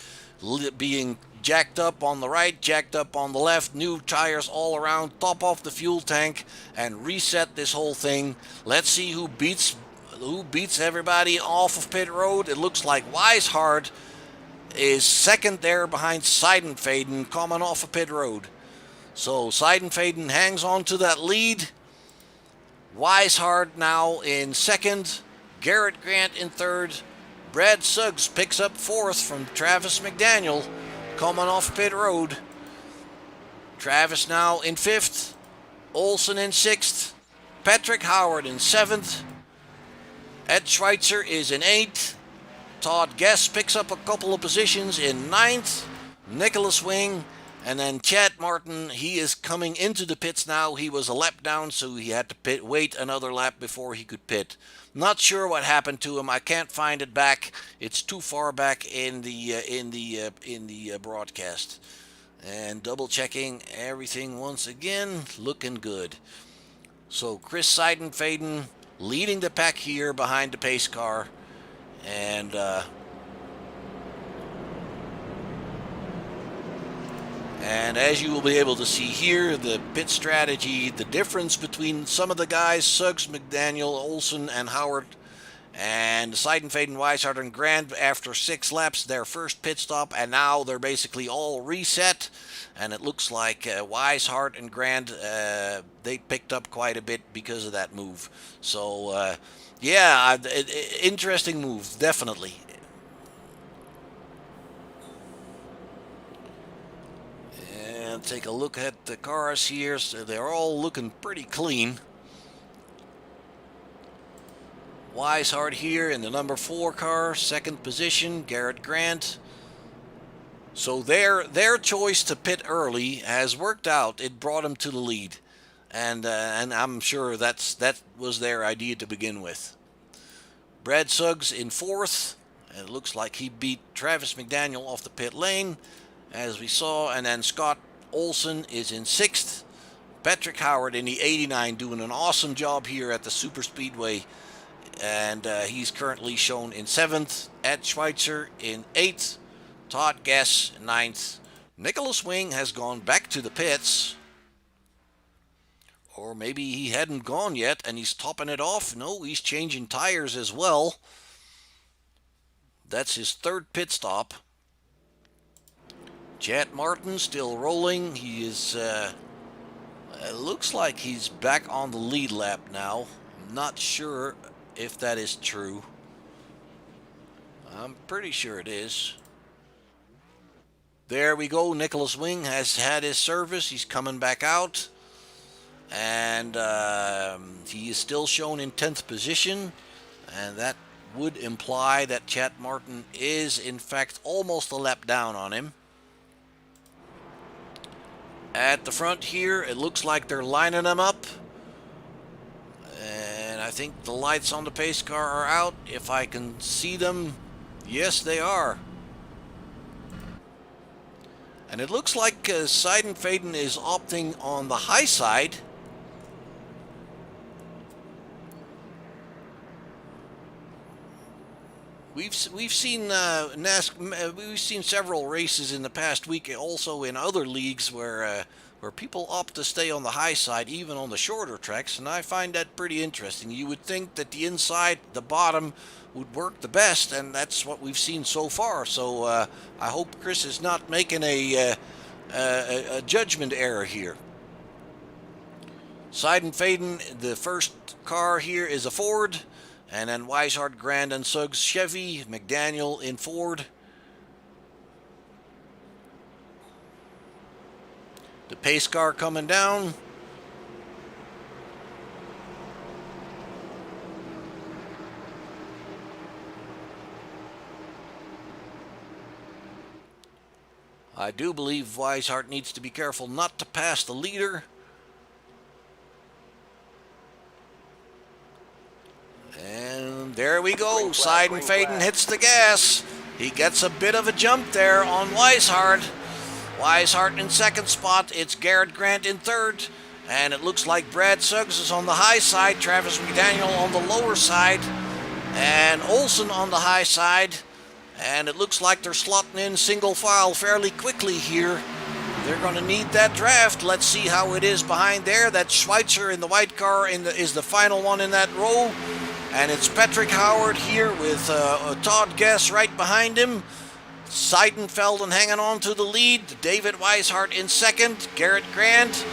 being jacked up on the right, jacked up on the left, new tires all around, top off the fuel tank, and reset this whole thing. Let's see who beats everybody off of pit road. It looks like Weishart is second there behind Seidenfaden coming off of pit road. So Seidenfaden hangs on to that lead. Weishart now in second. Garrett Grant in third. Brad Suggs picks up 4th from Travis McDaniel coming off pit road. Travis now in 5th. Olsen in 6th. Patrick Howard in 7th. Ed Schweitzer is in 8th. Todd Guess picks up a couple of positions in 9th. Nicholas Wing, and then Chad Martin, he is coming into the pits now. He was a lap down, so he had to wait another lap before he could pit. Not sure what happened to him. I can't find it back. It's too far back in the broadcast. And double checking everything once again, looking good. So Chris Seidenfaden leading the pack here behind the pace car. And And as you will be able to see here, the pit strategy, the difference between some of the guys, Suggs, McDaniel, Olson, and Howard, and Seidenfaden, Weishart, and Grant, after 6 laps, their first pit stop, and now they're basically all reset. And it looks like Weishart and Grant, they picked up quite a bit because of that move. So, yeah, interesting move, definitely. And take a look at the cars here. So they're all looking pretty clean. Weishart here in the number 4 car, 2nd position, Garrett Grant. So their choice to pit early has worked out. It brought them to the lead. And I'm sure that was their idea to begin with. Brad Suggs in 4th. And it looks like he beat Travis McDaniel off the pit lane, as we saw. And then Scott Olson is in 6th. Patrick Howard in the 89 doing an awesome job here at the Super Speedway. And he's currently shown in 7th. Ed Schweitzer in 8th. Todd Guess 9th. Nicholas Wing has gone back to the pits. Or maybe he hadn't gone yet and he's topping it off. No, he's changing tires as well. That's his 3rd pit stop. Chad Martin still rolling. He is, it looks like he's back on the lead lap now. I'm not sure if that is true. I'm pretty sure it is. There we go. Nicholas Wing has had his service. He's coming back out. And he is still shown in 10th position. And that would imply that Chad Martin is, in fact, almost a lap down on him. At the front here, it looks like they're lining them up. And I think the lights on the pace car are out. If I can see them, yes, they are. And it looks like Seidenfaden is opting on the high side. We've seen we've seen several races in the past week, also in other leagues where people opt to stay on the high side, even on the shorter tracks, and I find that pretty interesting. You would think that the inside, the bottom, would work the best, and that's what we've seen so far. So I hope Chris is not making a judgment error here. Seidenfaden, the first car here is a Ford. And then Weishart, Grant, and Suggs Chevy, McDaniel in Ford. The pace car coming down. I do believe Weishart needs to be careful not to pass the leader. And there we go. Seidenfaden hits the gas. He gets a bit of a jump there on Weishart. Weishart in 2nd spot. It's Garrett Grant in 3rd. And it looks like Brad Suggs is on the high side. Travis McDaniel on the lower side. And Olson on the high side. And it looks like they're slotting in single file fairly quickly here. They're going to need that draft. Let's see how it is behind there. That Schweitzer in the white car is the final one in that row. And it's Patrick Howard here with Todd Guess right behind him. Seidenfelden hanging on to the lead. David Weishart in 2nd. Garrett Grant.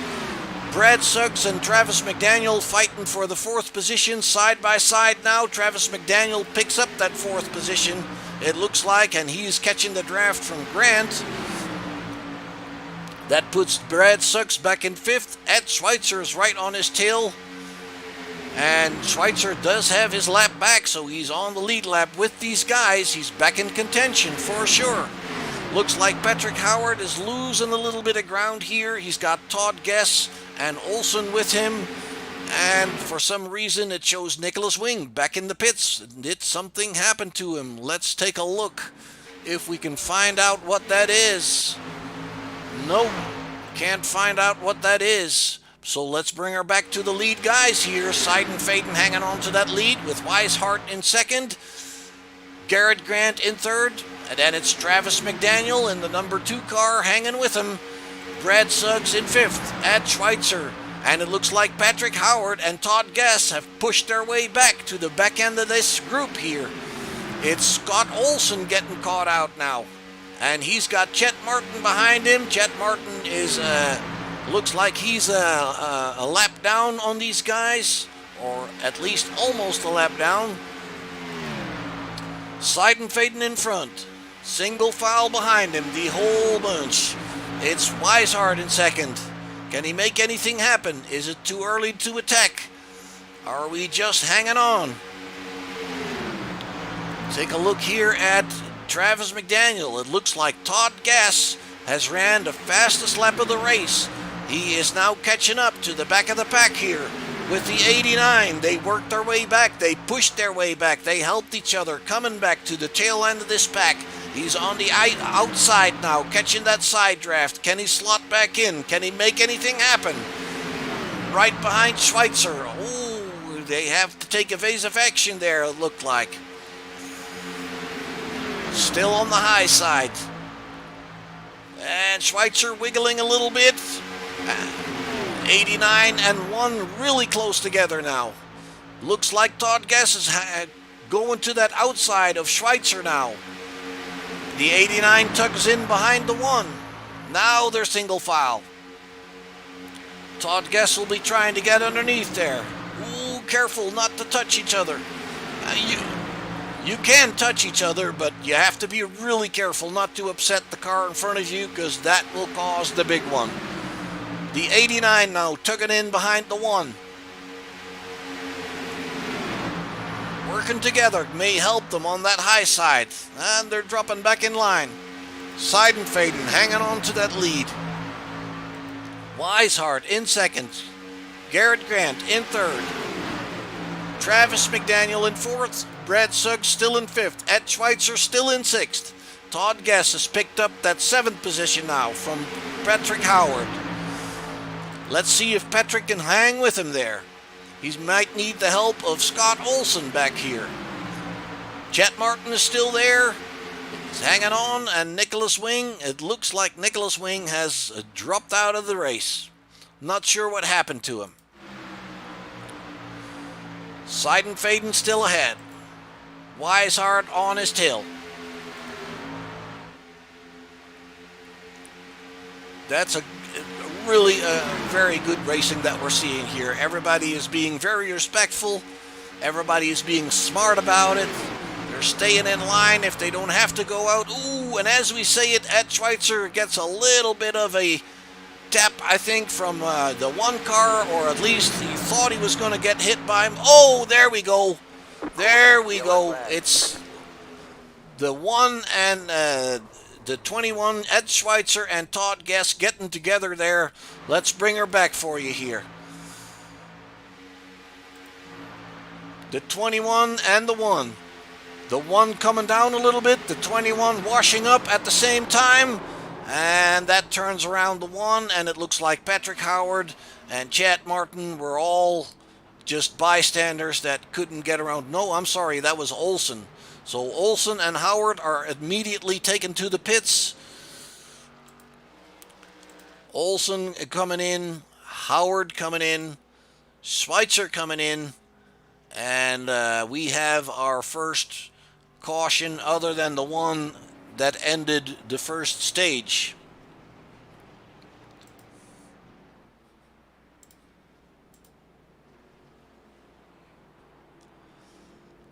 Brad Suggs and Travis McDaniel fighting for the 4th position side by side now. Travis McDaniel picks up that 4th position, it looks like, and he's catching the draft from Grant. That puts Brad Suggs back in 5th. Ed Schweitzer is right on his tail. And Schweitzer does have his lap back, so he's on the lead lap with these guys. He's back in contention for sure. Looks like Patrick Howard is losing a little bit of ground here. He's got Todd Guess and Olson with him. And for some reason, it shows Nicholas Wing back in the pits. Did something happen to him? Let's take a look if we can find out what that is. Nope, can't find out what that is. So let's bring her back to the lead guys here. Seidenfaden hanging on to that lead with Weishart in 2nd. Garrett Grant in 3rd. And then it's Travis McDaniel in the number 2 car hanging with him. Brad Suggs in 5th at Schweitzer. And it looks like Patrick Howard and Todd Guess have pushed their way back to the back end of this group here. It's Scott Olson getting caught out now. And he's got Chet Martin behind him. Chet Martin is, looks like he's a lap down on these guys, or at least almost a lap down. Seidenfaden in front. Single file behind him, the whole bunch. It's Weishart in 2nd. Can he make anything happen? Is it too early to attack? Are we just hanging on? Take a look here at Travis McDaniel. It looks like Todd Gass has ran the fastest lap of the race. He is now catching up to the back of the pack here with the 89. They worked their way back. They pushed their way back. They helped each other coming back to the tail end of this pack. He's on the outside now, catching that side draft. Can he slot back in? Can he make anything happen? Right behind Schweitzer. Oh, they have to take evasive action there, it looked like. Still on the high side. And Schweitzer wiggling a little bit. 89 and 1 really close together now. Looks like Todd Guess is going to that outside of Schweitzer now. The 89 tugs in behind the 1. Now they're single file. Todd Guess will be trying to get underneath there. Ooh, careful not to touch each other. You can touch each other, but you have to be really careful not to upset the car in front of you, because that will cause the big one. The 89 now tugging in behind the 1. Working together may help them on that high side. And they're dropping back in line. Seidenfaden hanging on to that lead. Weishart in 2nd. Garrett Grant in 3rd. Travis McDaniel in 4th. Brad Suggs still in 5th. Ed Schweitzer still in 6th. Todd Guess has picked up that 7th position now from Patrick Howard. Let's see if Patrick can hang with him there. He might need the help of Scott Olson back here. Chet Martin is still there. He's hanging on, and Nicholas Wing, it looks like Nicholas Wing has dropped out of the race. Not sure what happened to him. Seidenfaden still ahead. Weishart on his tail. That's a really very good racing that we're seeing here. Everybody is being very respectful. Everybody is being smart about it. They're staying in line if they don't have to go out. Ooh, and as we say it, Ed Schweitzer gets a little bit of a tap, I think, from the 1 car, or at least he thought he was going to get hit by him. Oh, there we go. There we go. It's the 1 and the 21, Ed Schweitzer and Todd Guess getting together there. Let's bring her back for you here. The 21 and the 1. The 1 coming down a little bit, the 21 washing up at the same time. And that turns around the 1, and it looks like Patrick Howard and Chet Martin were all just bystanders that couldn't get around. No, I'm sorry, that was Olson. So Olson and Howard are immediately taken to the pits. Olson coming in, Howard coming in, Schweitzer coming in, and we have our first caution other than the one that ended the first stage.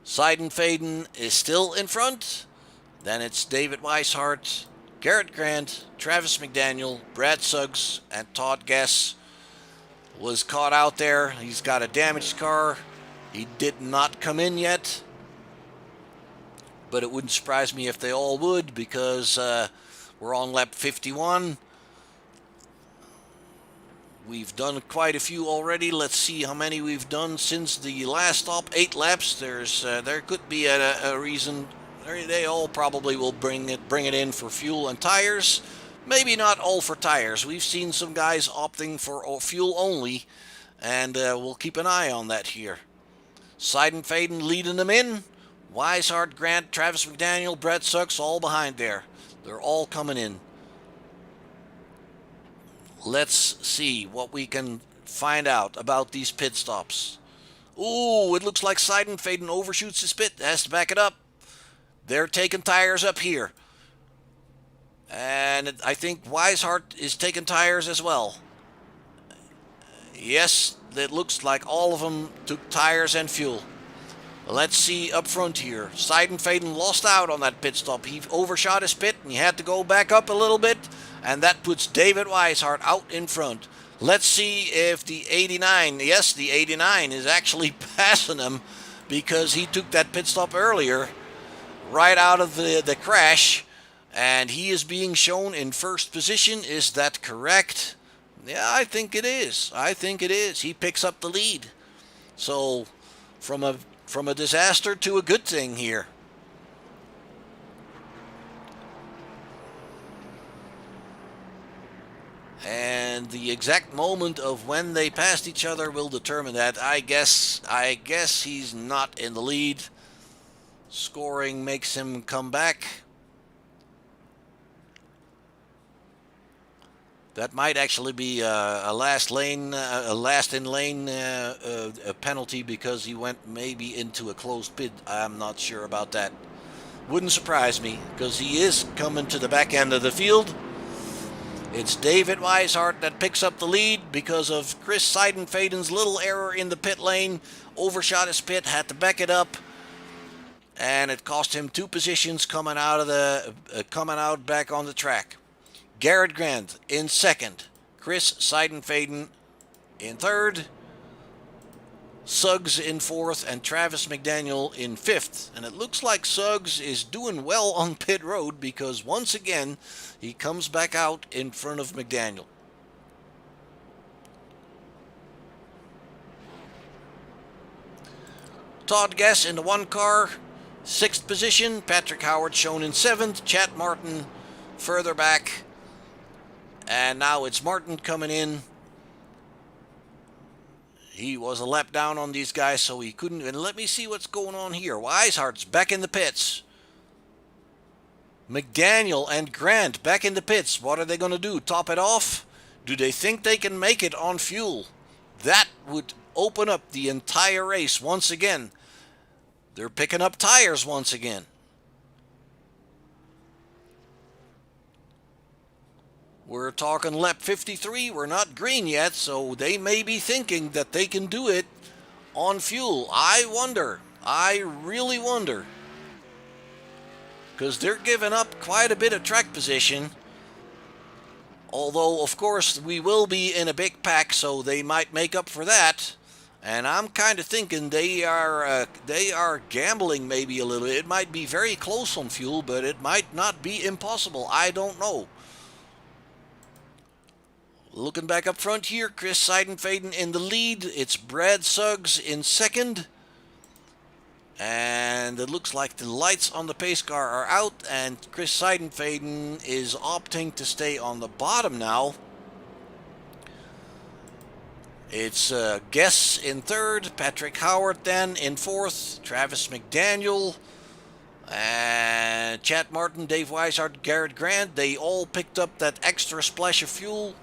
Seidenfaden is still in front. Then it's David Weishart, Garrett Grant, Travis McDaniel, Brad Suggs, and Todd Guess was caught out there. He's got a damaged car. He did not come in yet, but it wouldn't surprise me if they all would, because we're on lap 51. We've done quite a few already. Let's see how many we've done since the last stop. 8 laps. There could be a reason. They all probably will bring it in for fuel and tires. Maybe not all for tires. We've seen some guys opting for fuel only, and we'll keep an eye on that here. Seidenfaden leading them in. Weishart, Grant, Travis McDaniel, Brett Suggs all behind there. They're all coming in. Let's see what we can find out about these pit stops. Ooh, it looks like Seidenfaden overshoots his pit. Has to back it up. They're taking tires up here. And I think Weishart is taking tires as well. Yes, it looks like all of them took tires and fuel. Let's see up front here. Seidenfaden lost out on that pit stop. He overshot his pit and he had to go back up a little bit. And that puts David Weishart out in front. Let's see if the 89, yes, the 89 is actually passing him because he took that pit stop earlier right out of the crash. And he is being shown in first position. Is that correct? Yeah, I think it is. I think it is. He picks up the lead. So from a disaster to a good thing here. And the exact moment of when they passed each other will determine that. I guess he's not in the lead. Scoring makes him come back. That might actually be a last in lane a penalty because he went maybe into a closed pit. I'm not sure about that. Wouldn't surprise me because he is coming to the back end of the field. It's David Weishart that picks up the lead because of Chris Seidenfaden's little error in the pit lane. Overshot his pit, had to back it up, and it cost him 2 positions coming out back on the track. Garrett Grant in second, Chris Seidenfaden in third, Suggs in fourth, and Travis McDaniel in fifth. And it looks like Suggs is doing well on pit road because once again he comes back out in front of McDaniel. Todd Guess in the 1 car, 6th position. Patrick Howard shown in 7th. Chad Martin further back. And now it's Martin coming in. He was a lap down on these guys, so he couldn't. And let me see what's going on here. Weishart's back in the pits. McDaniel and Grant back in the pits. What are they going to do? Top it off? Do they think they can make it on fuel? That would open up the entire race once again. They're picking up tires once again. We're talking lap 53. We're not green yet, so they may be thinking that they can do it on fuel. I wonder. I really wonder. Because they're giving up quite a bit of track position. Although, of course, we will be in a big pack, so they might make up for that. And I'm kind of thinking they are gambling maybe a little. It might be very close on fuel, but it might not be impossible. I don't know. Looking back up front here, Chris Seidenfaden in the lead. It's Brad Suggs in second. And it looks like the lights on the pace car are out, and Chris Seidenfaden is opting to stay on the bottom now. It's Guess in third, Patrick Howard then in fourth, Travis McDaniel, and Chad Martin, Dave Weishart, Garrett Grant. They all picked up that extra splash of fuel.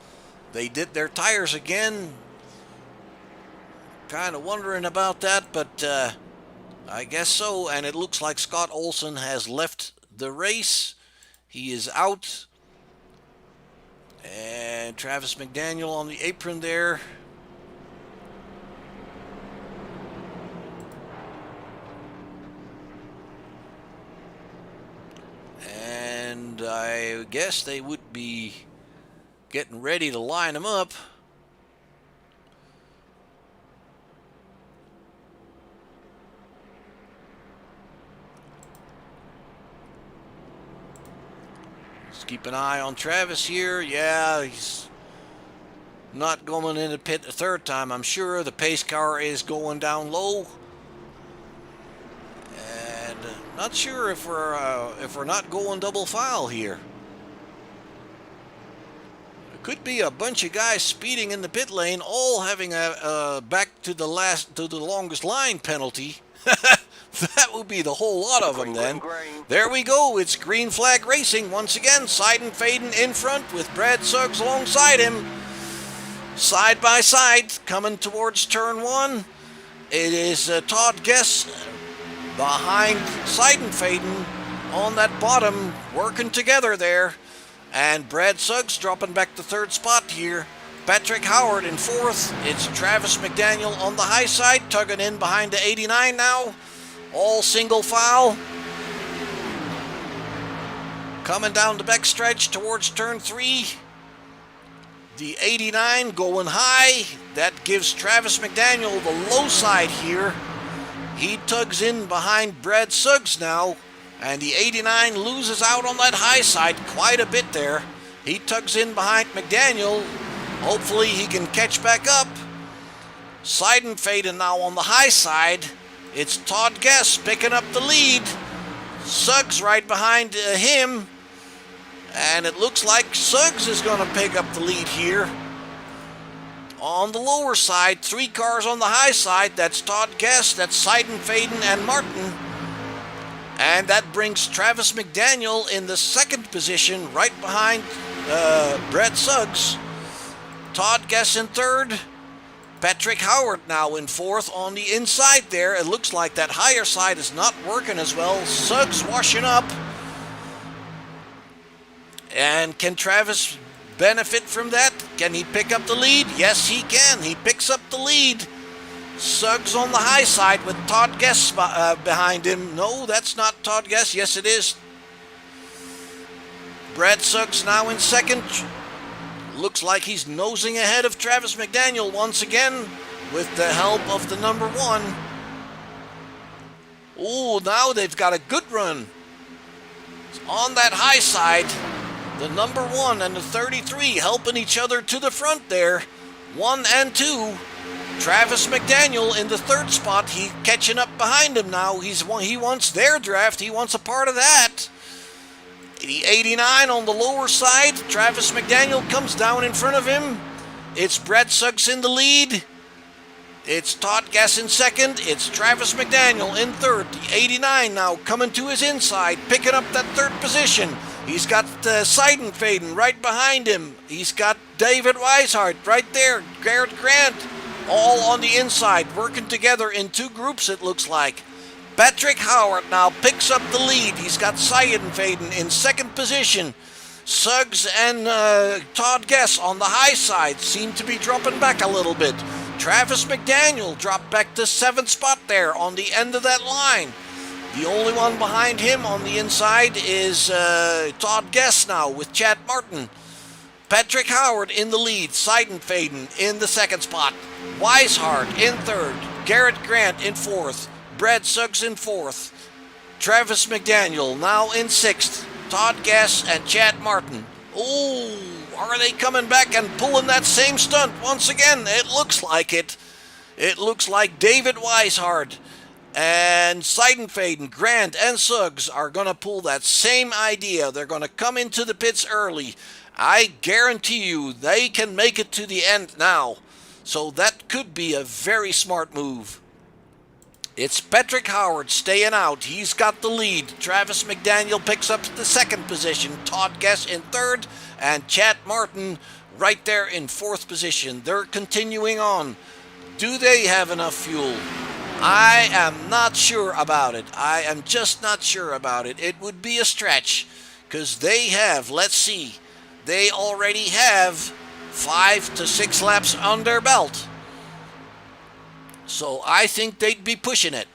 They did their tires again. Kind of wondering about that, but I guess so. And it looks like Scott Olson has left the race. He is out. And Travis McDaniel on the apron there. And I guess they would be getting ready to line them up. Let's keep an eye on Travis here. Yeah, he's not going in the pit the third time, I'm sure. The pace car is going down low. And not sure if we're not going double file here. Could be a bunch of guys speeding in the pit lane, all having a back to the longest line penalty. That would be the whole lot of them then. There we go. It's green flag racing once again. Seidenfaden in front with Brad Suggs alongside him. Side by side, coming towards turn one. It is Todd Guess behind Seidenfaden on that bottom, working together there. And Brad Suggs dropping back to third spot here. Patrick Howard in fourth. It's Travis McDaniel on the high side, tugging in behind the 89 now. All single file. Coming down the backstretch towards turn three. The 89 going high. That gives Travis McDaniel the low side here. He tugs in behind Brad Suggs now. And the 89 loses out on that high side quite a bit there. He tugs in behind McDaniel. Hopefully he can catch back up. Seidenfaden now on the high side. It's Todd Guess picking up the lead. Suggs right behind him. And it looks like Suggs is going to pick up the lead here. On the lower side, 3 cars on the high side. That's Todd Guess, that's Seidenfaden and Martin. And that brings Travis McDaniel in the second position, right behind Brad Suggs. Todd Guess in third. Patrick Howard now in fourth on the inside there. It looks like that higher side is not working as well. Suggs washing up. And can Travis benefit from that? Can he pick up the lead? Yes, he can. He picks up the lead. Suggs on the high side with Todd Guess behind him. No, that's not Todd Guess. Yes, it is. Brad Suggs now in second. Looks like he's nosing ahead of Travis McDaniel once again with the help of the number 1. Oh, now they've got a good run. On that high side, the number 1 and the 33 helping each other to the front there. 1 and 2. Travis McDaniel in the third spot. He catching up behind him now. He wants their draft. He wants a part of that. The 89 on the lower side. Travis McDaniel comes down in front of him. It's Brad Suggs in the lead. It's Todd Guess in second. It's Travis McDaniel in third. The 89 now coming to his inside, picking up that third position. He's got Seidenfaden right behind him. He's got David Weishart right there. Garrett Grant all on the inside, working together in 2 groups it looks like. Patrick Howard now picks up the lead. He's got Seidenfaden in second position. Suggs and Todd Guess on the high side seem to be dropping back a little bit. Travis McDaniel dropped back to 7th spot there on the end of that line. The only one behind him on the inside is Todd Guess now with Chad Martin. Patrick Howard in the lead. Seidenfaden in the second spot. Weishart in third. Garrett Grant in fourth. Brad Suggs in fourth. Travis McDaniel now in sixth. Todd Guess and Chad Martin. Oh, are they coming back and pulling that same stunt once again? It looks like it. It looks like David Weishart and Seidenfaden, Grant, and Suggs are going to pull that same idea. They're going to come into the pits early. I guarantee you they can make it to the end now. So that could be a very smart move. It's Patrick Howard staying out. He's got the lead. Travis McDaniel picks up the second position. Todd Guess in third. And Chad Martin right there in fourth position. They're continuing on. Do they have enough fuel? I am not sure about it. I am just not sure about it. It would be a stretch. Because they have, let's see, they already have 5 to 6 laps on their belt. So I think they'd be pushing it.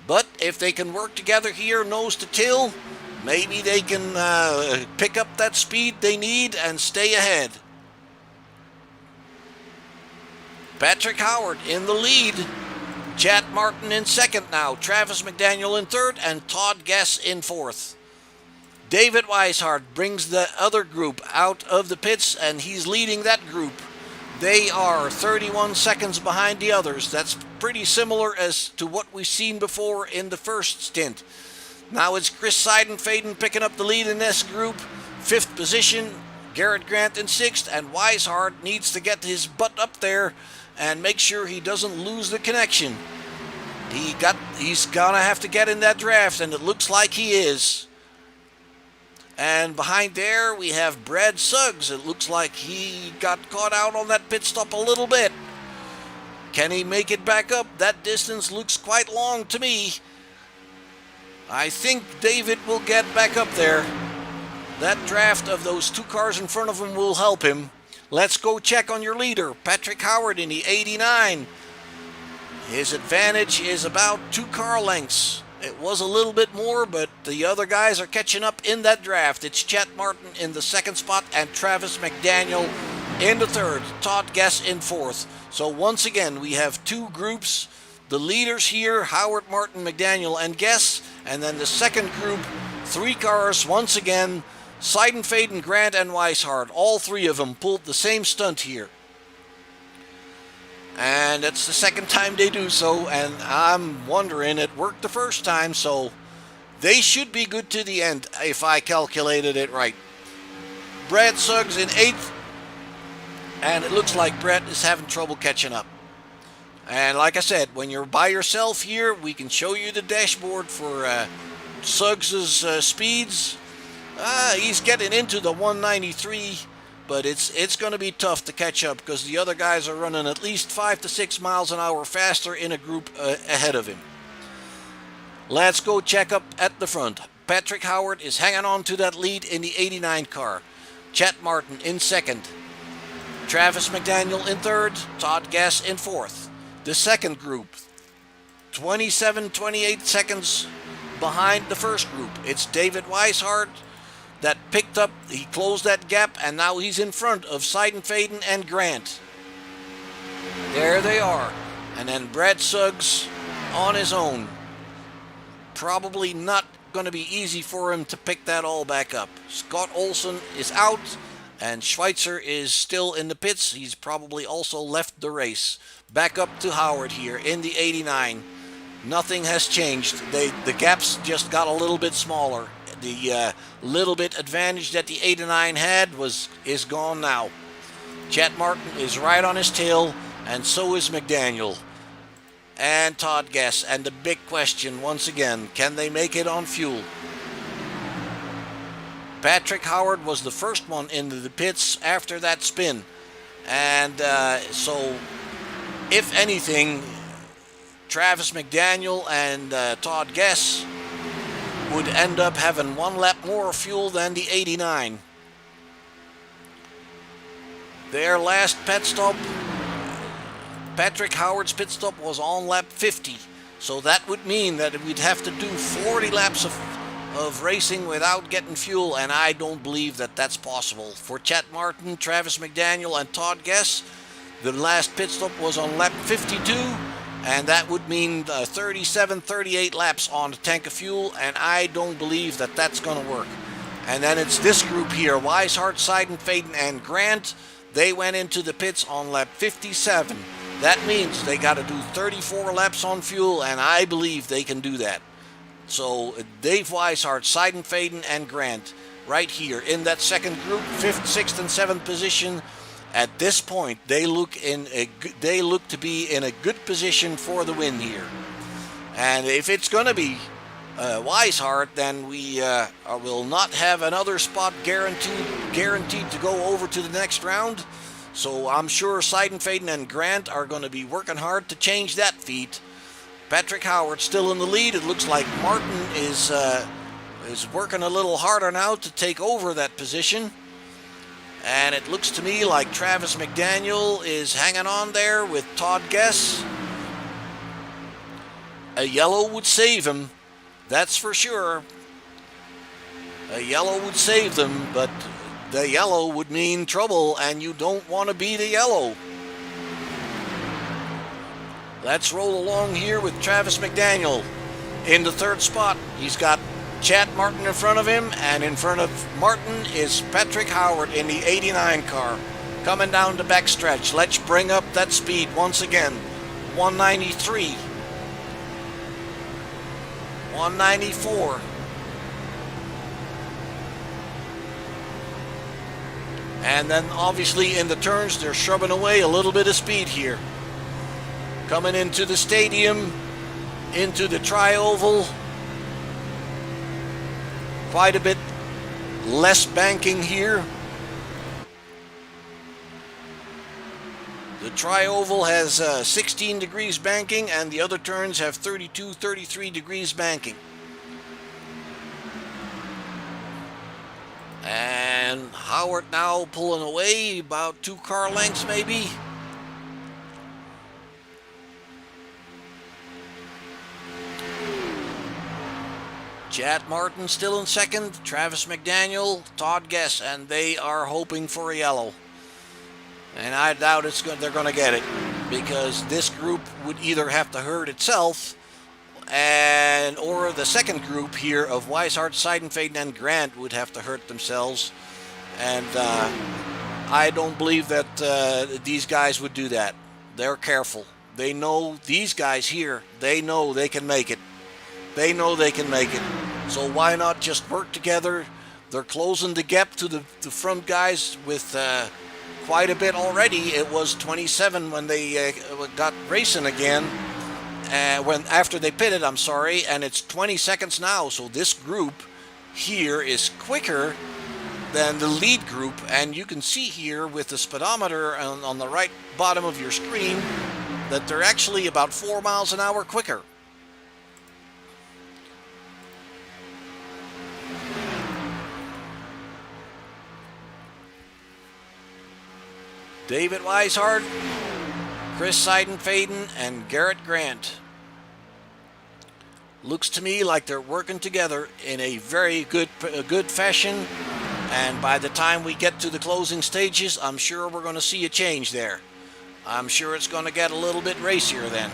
But if they can work together here, nose to tail, maybe they can pick up that speed they need and stay ahead. Patrick Howard in the lead. Chad Martin in second now. Travis McDaniel in third and Todd Guess in fourth. David Weishart brings the other group out of the pits and he's leading that group. They are 31 seconds behind the others. That's pretty similar as to what we've seen before in the first stint. Now it's Chris Seidenfaden picking up the lead in this group. 5th position, Garrett Grant in 6th, and Weishart needs to get his butt up there and make sure he doesn't lose the connection. He's gonna have to get in that draft, and it looks like he is. And behind there, we have Brad Suggs. It looks like he got caught out on that pit stop a little bit. Can he make it back up? That distance looks quite long to me. I think David will get back up there. That draft of those two cars in front of him will help him. Let's go check on your leader, Patrick Howard in the 89. His advantage is about 2 car lengths. It was a little bit more, but the other guys are catching up in that draft. It's Chet Martin in the 2nd spot and Travis McDaniel in the 3rd. Todd Guess in 4th. So once again, we have 2 groups. The leaders here, Howard, Martin, McDaniel, and Guess. And then the 2nd group, 3 cars, once again, Seidenfaden, Grant, and Weishart. All 3 of them pulled the same stunt here. And it's the 2nd time they do so, and I'm wondering, it worked the 1st time, so they should be good to the end if I calculated it right. Brad Suggs in 8th, and it looks like Brett is having trouble catching up. And like I said, when you're by yourself here, we can show you the dashboard for Suggs' speeds. He's getting into the 193. But it's going to be tough to catch up because the other guys are running at least 5 to 6 miles an hour faster in a group ahead of him. Let's go check up at the front. Patrick Howard is hanging on to that lead in the 89 car. Chet Martin in 2nd. Travis McDaniel in 3rd. Todd Guess in 4th. The 2nd group, 28 seconds behind the 1st group. It's David Weishart that picked up, he closed that gap, and now he's in front of Seidenfaden and Grant. There they are. And then Brad Suggs on his own. Probably not going to be easy for him to pick that all back up. Scott Olson is out, and Schweitzer is still in the pits. He's probably also left the race. Back up to Howard here in the 89. Nothing has changed. The gaps just got a little bit smaller. The little bit advantage that the 89 had is gone now. Chet Martin is right on his tail, and so is McDaniel. And Todd Guess. And the big question, once again, can they make it on fuel? Patrick Howard was the first one into the pits after that spin. And so, if anything, Travis McDaniel and Todd Guess would end up having 1 lap more fuel than the 89. Their last pit stop, Patrick Howard's pit stop was on lap 50. So that would mean that we'd have to do 40 laps of racing without getting fuel, and I don't believe that that's possible. For Chet Martin, Travis McDaniel, and Todd Guess, the last pit stop was on lap 52. And that would mean 37, 38 laps on a tank of fuel, and I don't believe that that's going to work. And then it's this group here, Weishart, Seidenfaden, and Grant. They went into the pits on lap 57. That means they got to do 34 laps on fuel, and I believe they can do that. So Dave Weishart, Seidenfaden, and Grant right here in that 2nd group, 5th, 6th, and 7th position. At this point, they look to be in a good position for the win here. And if it's going to be Weishart, then we will not have another spot guaranteed to go over to the next round. So I'm sure Seidenfaden and Grant are going to be working hard to change that feat. Patrick Howard still in the lead. It looks like Martin is working a little harder now to take over that position. And it looks to me like Travis McDaniel is hanging on there with Todd Guess. A yellow would save him, that's for sure. A yellow would save them, but the yellow would mean trouble, and you don't want to be the yellow. Let's roll along here with Travis McDaniel in the 3rd spot. He's got Chet Martin in front of him, and in front of Martin is Patrick Howard in the 89 car. Coming down the backstretch, let's bring up that speed once again. 193. 194. And then obviously in the turns, they're shoving away a little bit of speed here. Coming into the stadium, into the tri-oval. Quite a bit less banking here. The tri-oval has 16 degrees banking, and the other turns have 32, 33 degrees banking. And Howard now pulling away about 2 car lengths maybe. Chad Martin still in second, Travis McDaniel, Todd Guess, and they are hoping for a yellow. And I doubt they're going to get it, because this group would either have to hurt itself, or the second group here of Weishart, Seidenfaden, and Grant would have to hurt themselves. And I don't believe that these guys would do that. They're careful. They know, these guys here, they know they can make it. They know they can make it. So why not just work together? They're closing the gap to the front guys with quite a bit already. It was 27 when they got racing again. After they pitted, I'm sorry, and it's 20 seconds now. So this group here is quicker than the lead group, and you can see here with the speedometer on the right bottom of your screen that they're actually about 4 miles an hour quicker. David Weishart, Chris Seidenfaden, and Garrett Grant. Looks to me like they're working together in a very good fashion, and by the time we get to the closing stages, I'm sure we're going to see a change there. I'm sure it's going to get a little bit racier then.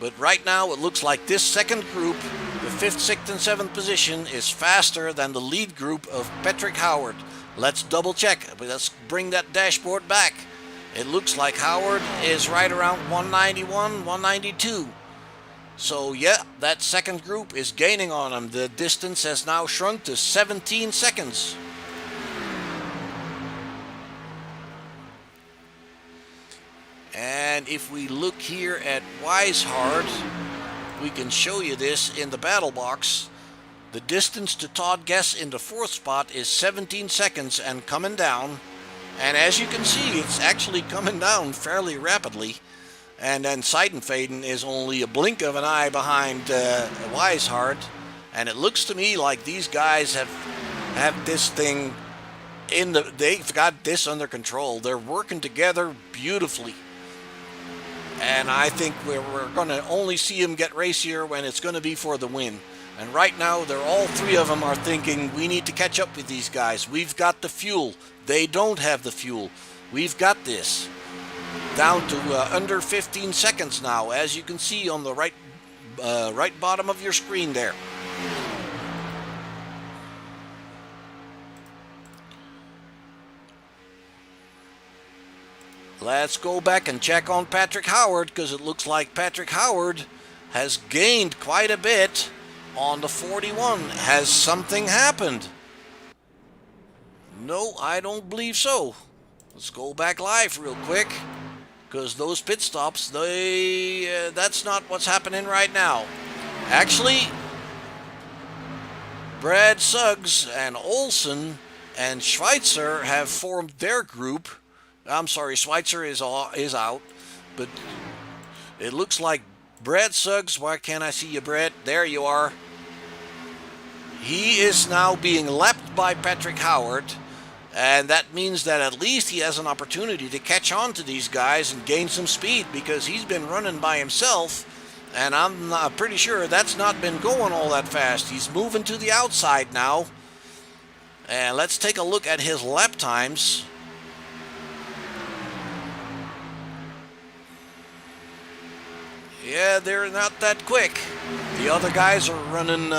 But right now, it looks like this second group, the 5th, 6th, and 7th position, is faster than the lead group of Patrick Howard. Let's double check. Let's bring that dashboard back. It looks like Howard is right around 191, 192. So yeah, that second group is gaining on him. The distance has now shrunk to 17 seconds. And if we look here at Weishart, we can show you this in the battle box. The distance to Todd Guess in the 4th spot is 17 seconds and coming down. And as you can see, it's actually coming down fairly rapidly. And then Seidenfaden is only a blink of an eye behind Weishart. And it looks to me like these guys have this thing they've got this under control. They're working together beautifully. And I think we're going to only see them get racier when it's going to be for the win. And right now, all 3 of them are thinking, we need to catch up with these guys. We've got the fuel. They don't have the fuel. We've got this. Down to under 15 seconds now, as you can see on the right bottom of your screen there. Let's go back and check on Patrick Howard, because it looks like Patrick Howard has gained quite a bit on the 41. Has something happened? No, I don't believe so. Let's go back live real quick, because those pit stops, that's not what's happening right now. Actually, Brad Suggs and Olsen and Schweitzer have formed their group. I'm sorry, Schweitzer is out, but it looks like Brad Suggs, why can't I see you, Brad? There you are. He is now being lapped by Patrick Howard, and that means that at least he has an opportunity to catch on to these guys and gain some speed, because he's been running by himself, and I'm pretty sure that's not been going all that fast. He's moving to the outside now, and let's take a look at his lap times. Yeah, they're not that quick. The other guys are running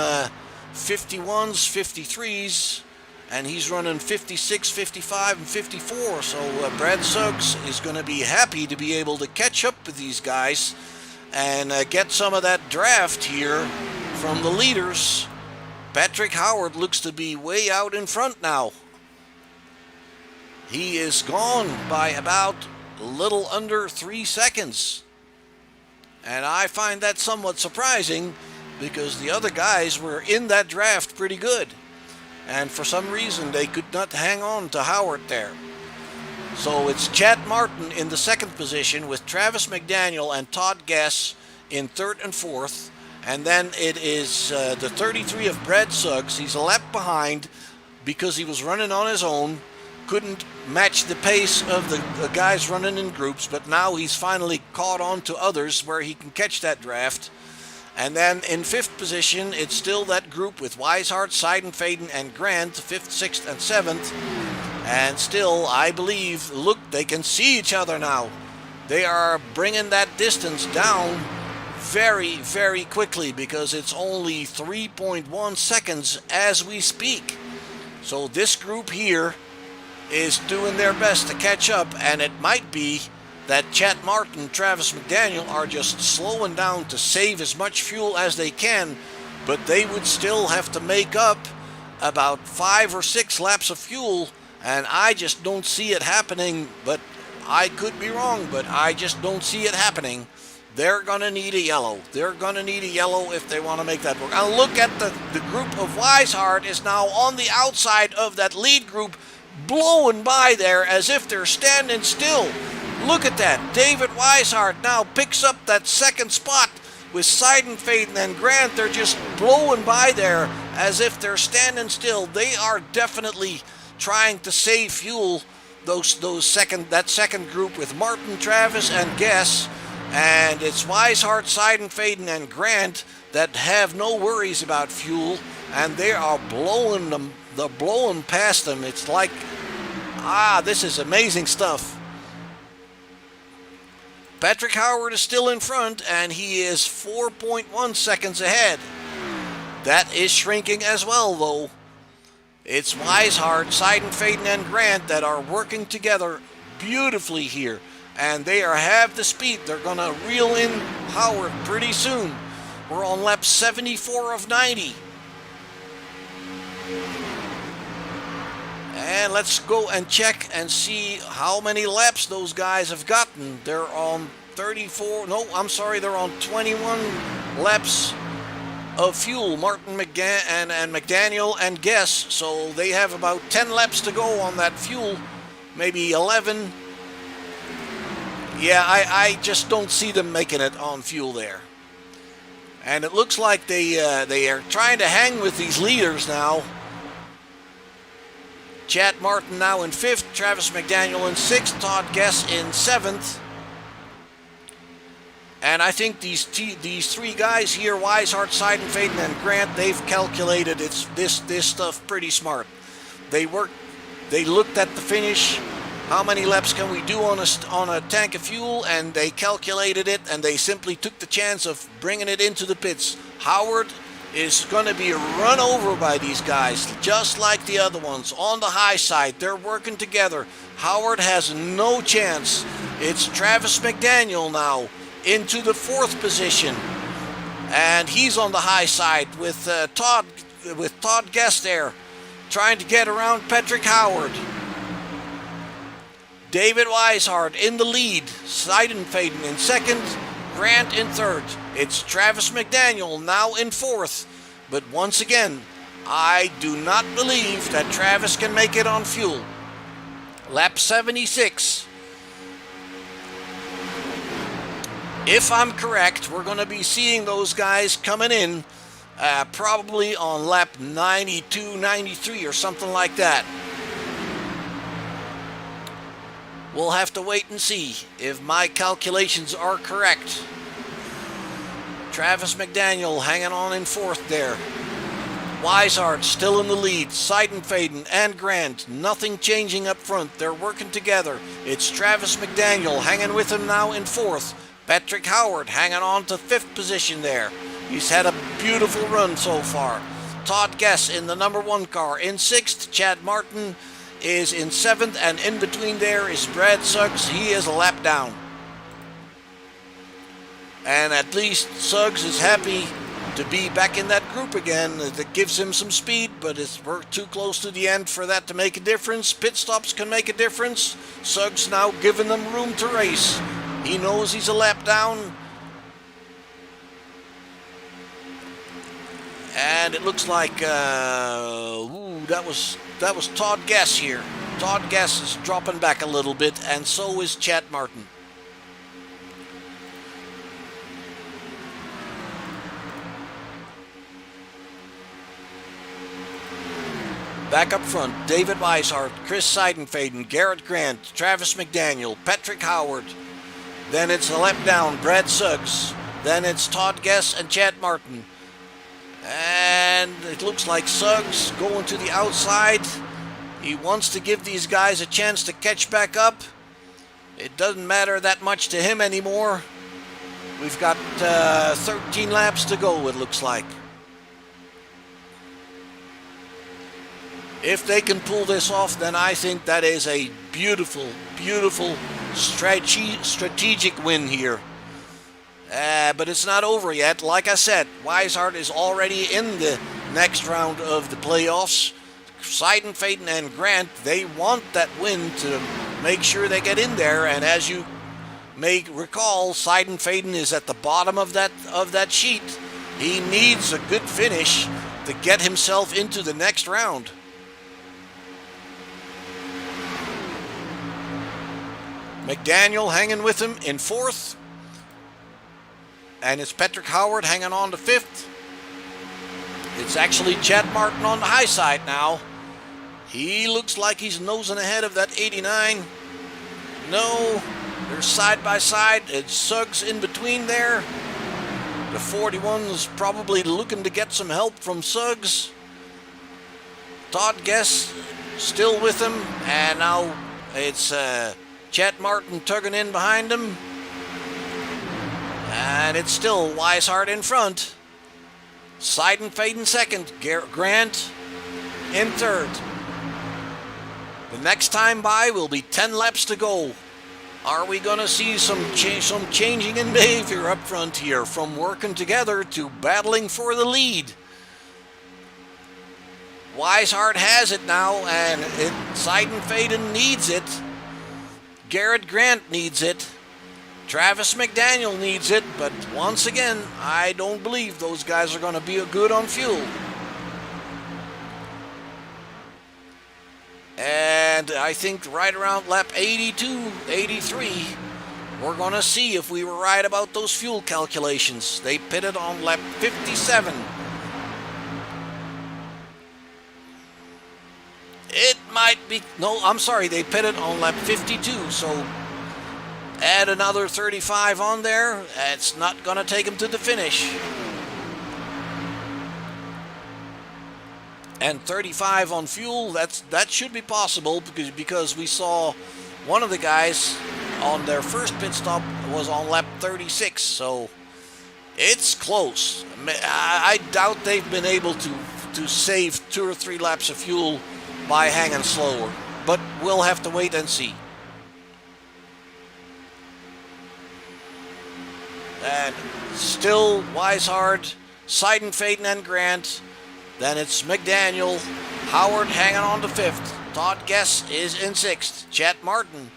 51s, 53s, and he's running 56, 55, and 54. So Brad Suggs is going to be happy to be able to catch up with these guys and get some of that draft here from the leaders. Patrick Howard looks to be way out in front now. He is gone by about a little under 3 seconds. And I find that somewhat surprising, because the other guys were in that draft pretty good. and for some reason they could not hang on to Howard there. So it's Chad Martin in the second position with Travis McDaniel and Todd Guess in third and fourth. And then it is the 33 of Brad Suggs. He's a lap behind because he was running on his own. Couldn't match the pace of the guys running in groups, but now he's finally caught on to others where he can catch that draft. And then in fifth position, it's still that group with Weishart, Seidenfaden, and Grant, fifth, sixth, and seventh. And still, I believe, look, they can see each other now. They are bringing that distance down very, very quickly because it's only 3.1 seconds as we speak. So this group here is doing their best to catch up, and it might be that Chad Martin, Travis McDaniel are just slowing down to save as much fuel as they can, but they would still have to make up about 5 or 6 laps of fuel, and I just don't see it happening. But I could be wrong, but I just don't see it happening. They're going to need a yellow. They're going to need a yellow if they want to make that work. And look at the group of Weishart is now on the outside of that lead group, blowing by there as if they're standing still. Look at that. David Weishart now picks up that second spot with Seidenfaden and Grant. They're just blowing by there as if they're standing still. They are definitely trying to save fuel. That second group with Martin, Travis, and Guess. And it's Weishart, Seidenfaden, and Grant that have no worries about fuel, and they are blowing them. They're blowing past them. It's like, this is amazing stuff. Patrick Howard is still in front, and he is 4.1 seconds ahead. That is shrinking as well, though. It's Weishart, Seidenfaden, and Grant that are working together beautifully here. And they have the speed. They're going to reel in Howard pretty soon. We're on lap 74 of 90. And let's go and check and see how many laps those guys have gotten. They're on 34. No, I'm sorry. They're on 21 laps of fuel. Martin and McDaniel and Guess. So they have about 10 laps to go on that fuel. Maybe 11. Yeah, I just don't see them making it on fuel there. And it looks like they are trying to hang with these leaders now. Chad Martin now in 5th, Travis McDaniel in 6th, Todd Guess in 7th. And I think these 3 guys here, Weishart, Seidenfaden, and Grant, they've calculated this stuff pretty smart. They looked at the finish. How many laps can we do on a tank of fuel? And they calculated it, and they simply took the chance of bringing it into the pits. Howard is going to be run over by these guys, just like the other ones. On the high side, they're working together. Howard has no chance. It's Travis McDaniel now into the 4th position, and he's on the high side with Todd Guess there, trying to get around Patrick Howard. David Weishart in the lead, Seidenfaden in 2nd, Grant in 3rd. It's Travis McDaniel now in 4th. But once again, I do not believe that Travis can make it on fuel. Lap 76. If I'm correct, we're going to be seeing those guys coming in probably on lap 92, 93 or something like that. We'll have to wait and see if my calculations are correct. Travis McDaniel hanging on in 4th there. Weishart still in the lead. Seidenfaden and Grant, nothing changing up front. They're working together. It's Travis McDaniel hanging with him now in 4th. Patrick Howard hanging on to 5th position there. He's had a beautiful run so far. Todd Guess in the number 1 car. In 6th, Chad Martin is in 7th, and in between there is Brad Suggs. He is a lap down. And at least Suggs is happy to be back in that group again. That gives him some speed, but we're too close to the end for that to make a difference. Pit stops can make a difference. Suggs now giving them room to race. He knows he's a lap down. And it looks like that was Todd Guess here. Todd Guess is dropping back a little bit, and so is Chad Martin. Back up front, David Weishart, Chris Seidenfaden, Garrett Grant, Travis McDaniel, Patrick Howard. Then it's a lap down, Brad Suggs. Then it's Todd Guess and Chad Martin. And it looks like Suggs going to the outside. He wants to give these guys a chance to catch back up. It doesn't matter that much to him anymore. We've got 13 laps to go, it looks like. If they can pull this off, then I think that is a beautiful, beautiful strategic win here. But it's not over yet. Like I said, Weishart is already in the next round of the playoffs. Seidenfaden and Grant, they want that win to make sure they get in there. And as you may recall, Seidenfaden is at the bottom of that sheet. He needs a good finish to get himself into the next round. McDaniel hanging with him in fourth. And it's Patrick Howard hanging on to fifth. It's actually Chad Martin on the high side now. He looks like he's nosing ahead of that 89. No, they're side by side. It's Suggs in between there. The 41's probably looking to get some help from Suggs. Todd Guess still with him. And now it's Chad Martin tugging in behind him. And it's still Weishart in front. Seidenfaden second. Grant in third. The next time by will be 10 laps to go. Are we going to see some changing in behavior up front here, from working together to battling for the lead? Weishart has it now, and Seidenfaden needs it. Garrett Grant needs it. Travis McDaniel needs it, but once again, I don't believe those guys are going to be good on fuel. And I think right around lap 82, 83, we're going to see if we were right about those fuel calculations. They pitted on lap 57. It might be, no, I'm sorry, they pitted on lap 52, so add another 35 on there. It's not going to take them to the finish. And 35 on fuel, that should be possible because we saw one of the guys on their first pit stop was on lap 36, so it's close. I doubt they've been able to save 2 or 3 laps of fuel by hanging slower, but we'll have to wait and see. And still Weishart, Seidenfaden and Grant. Then it's McDaniel, Howard hanging on to fifth. Todd Guess is in sixth. Chad Martin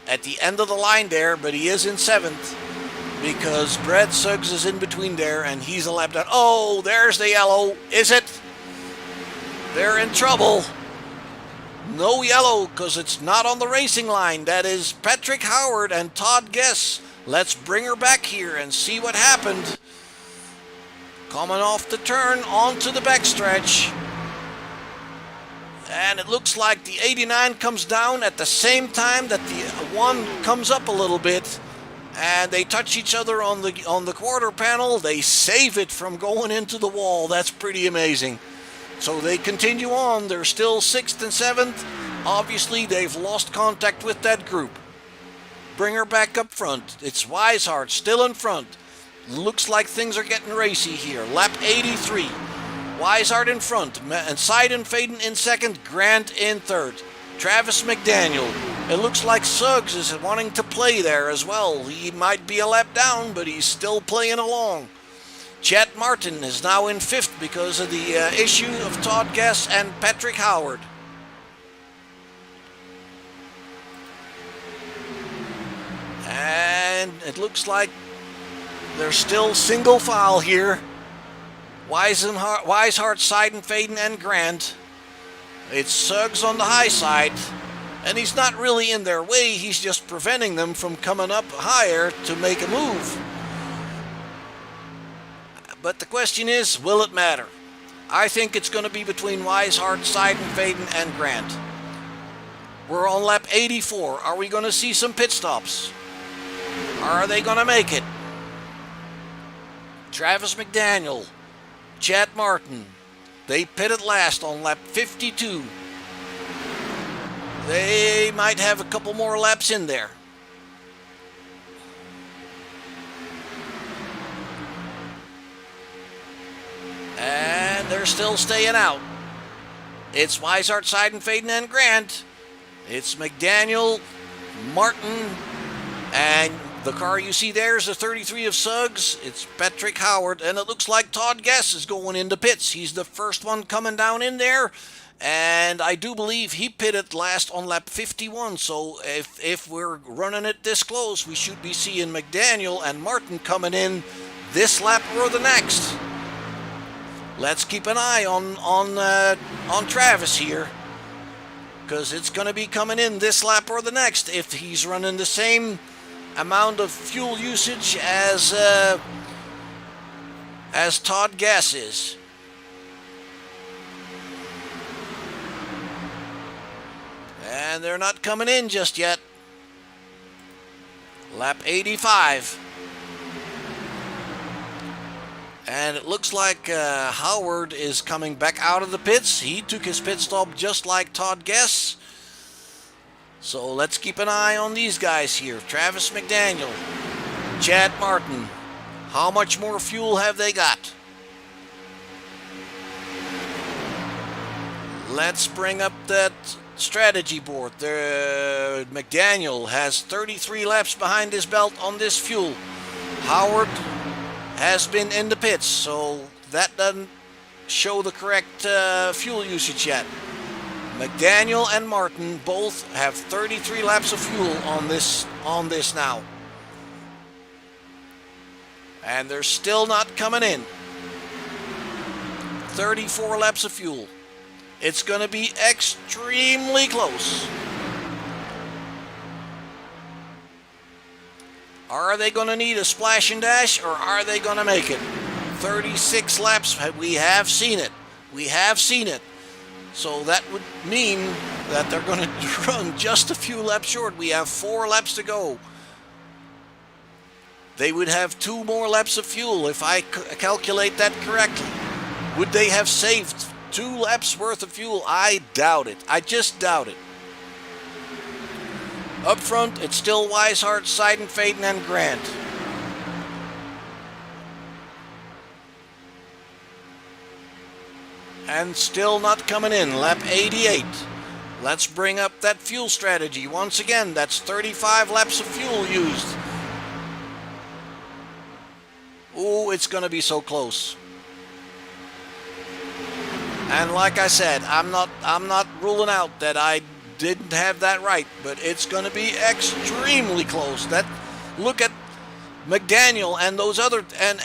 at the end of the line there, but he is in seventh because Brad Suggs is in between there and he's a lap down. Oh, there's the yellow. Is it? They're in trouble. No yellow because it's not on the racing line. That is Patrick Howard and Todd Guess. Let's bring her back here and see what happened. Coming off the turn onto the backstretch. And it looks like the 89 comes down at the same time that the one comes up a little bit. And they touch each other on the quarter panel. They save it from going into the wall. That's pretty amazing. So they continue on. They're still 6th and 7th. Obviously, they've lost contact with that group. Bring her back up front. It's Weishart still in front. Looks like things are getting racy here. Lap 83. Weishart in front. And Seidenfaden in second. Grant in third. Travis McDaniel. It looks like Suggs is wanting to play there as well. He might be a lap down, but he's still playing along. Chad Martin is now in fifth because of the issue of Todd Guess and Patrick Howard. And it looks like they're still single file here. Weishart, Seidenfaden, and Grant. It's Suggs on the high side, and he's not really in their way. He's just preventing them from coming up higher to make a move. But the question is, will it matter? I think it's going to be between Weishart, Seidenfaden, and Grant. We're on lap 84. Are we going to see some pit stops? Are they going to make it? Travis McDaniel, Chad Martin, they pitted last on lap 52. They might have a couple more laps in there. And they're still staying out. It's Weishart, Seidenfaden, and Grant. It's McDaniel, Martin, and the car you see there is the 33 of Suggs. It's Patrick Howard, and it looks like Todd Guess is going into pits. He's the first one coming down in there, and I do believe he pitted last on lap 51. So if we're running it this close, we should be seeing McDaniel and Martin coming in this lap or the next. Let's keep an eye on Travis here, because it's going to be coming in this lap or the next if he's running the same amount of fuel usage as Todd Guess is. And they're not coming in just yet. Lap 85. And it looks like Howard is coming back out of the pits. He took his pit stop just like Todd Guess. So let's keep an eye on these guys here. Travis McDaniel, Chad Martin. How much more fuel have they got? Let's bring up that strategy board. McDaniel has 33 laps behind his belt on this fuel. Howard has been in the pits, so that doesn't show the correct fuel usage yet. McDaniel and Martin both have 33 laps of fuel on this now. And they're still not coming in. 34 laps of fuel. It's going to be extremely close. Are they going to need a splash and dash, or are they going to make it? 36 laps, we have seen it. We have seen it. So that would mean that they're going to run just a few laps short. We have 4 laps to go. They would have 2 more laps of fuel if I calculate that correctly. Would they have saved 2 laps worth of fuel? I doubt it. I just doubt it. Up front, it's still Weishart, Seidenfaden, and Grant. And still not coming in. Lap 88. Let's bring up that fuel strategy. Once again, that's 35 laps of fuel used. Ooh, it's going to be so close. And like I said, I'm not ruling out that I didn't have that right, but it's going to be extremely close. Look at McDaniel and those other and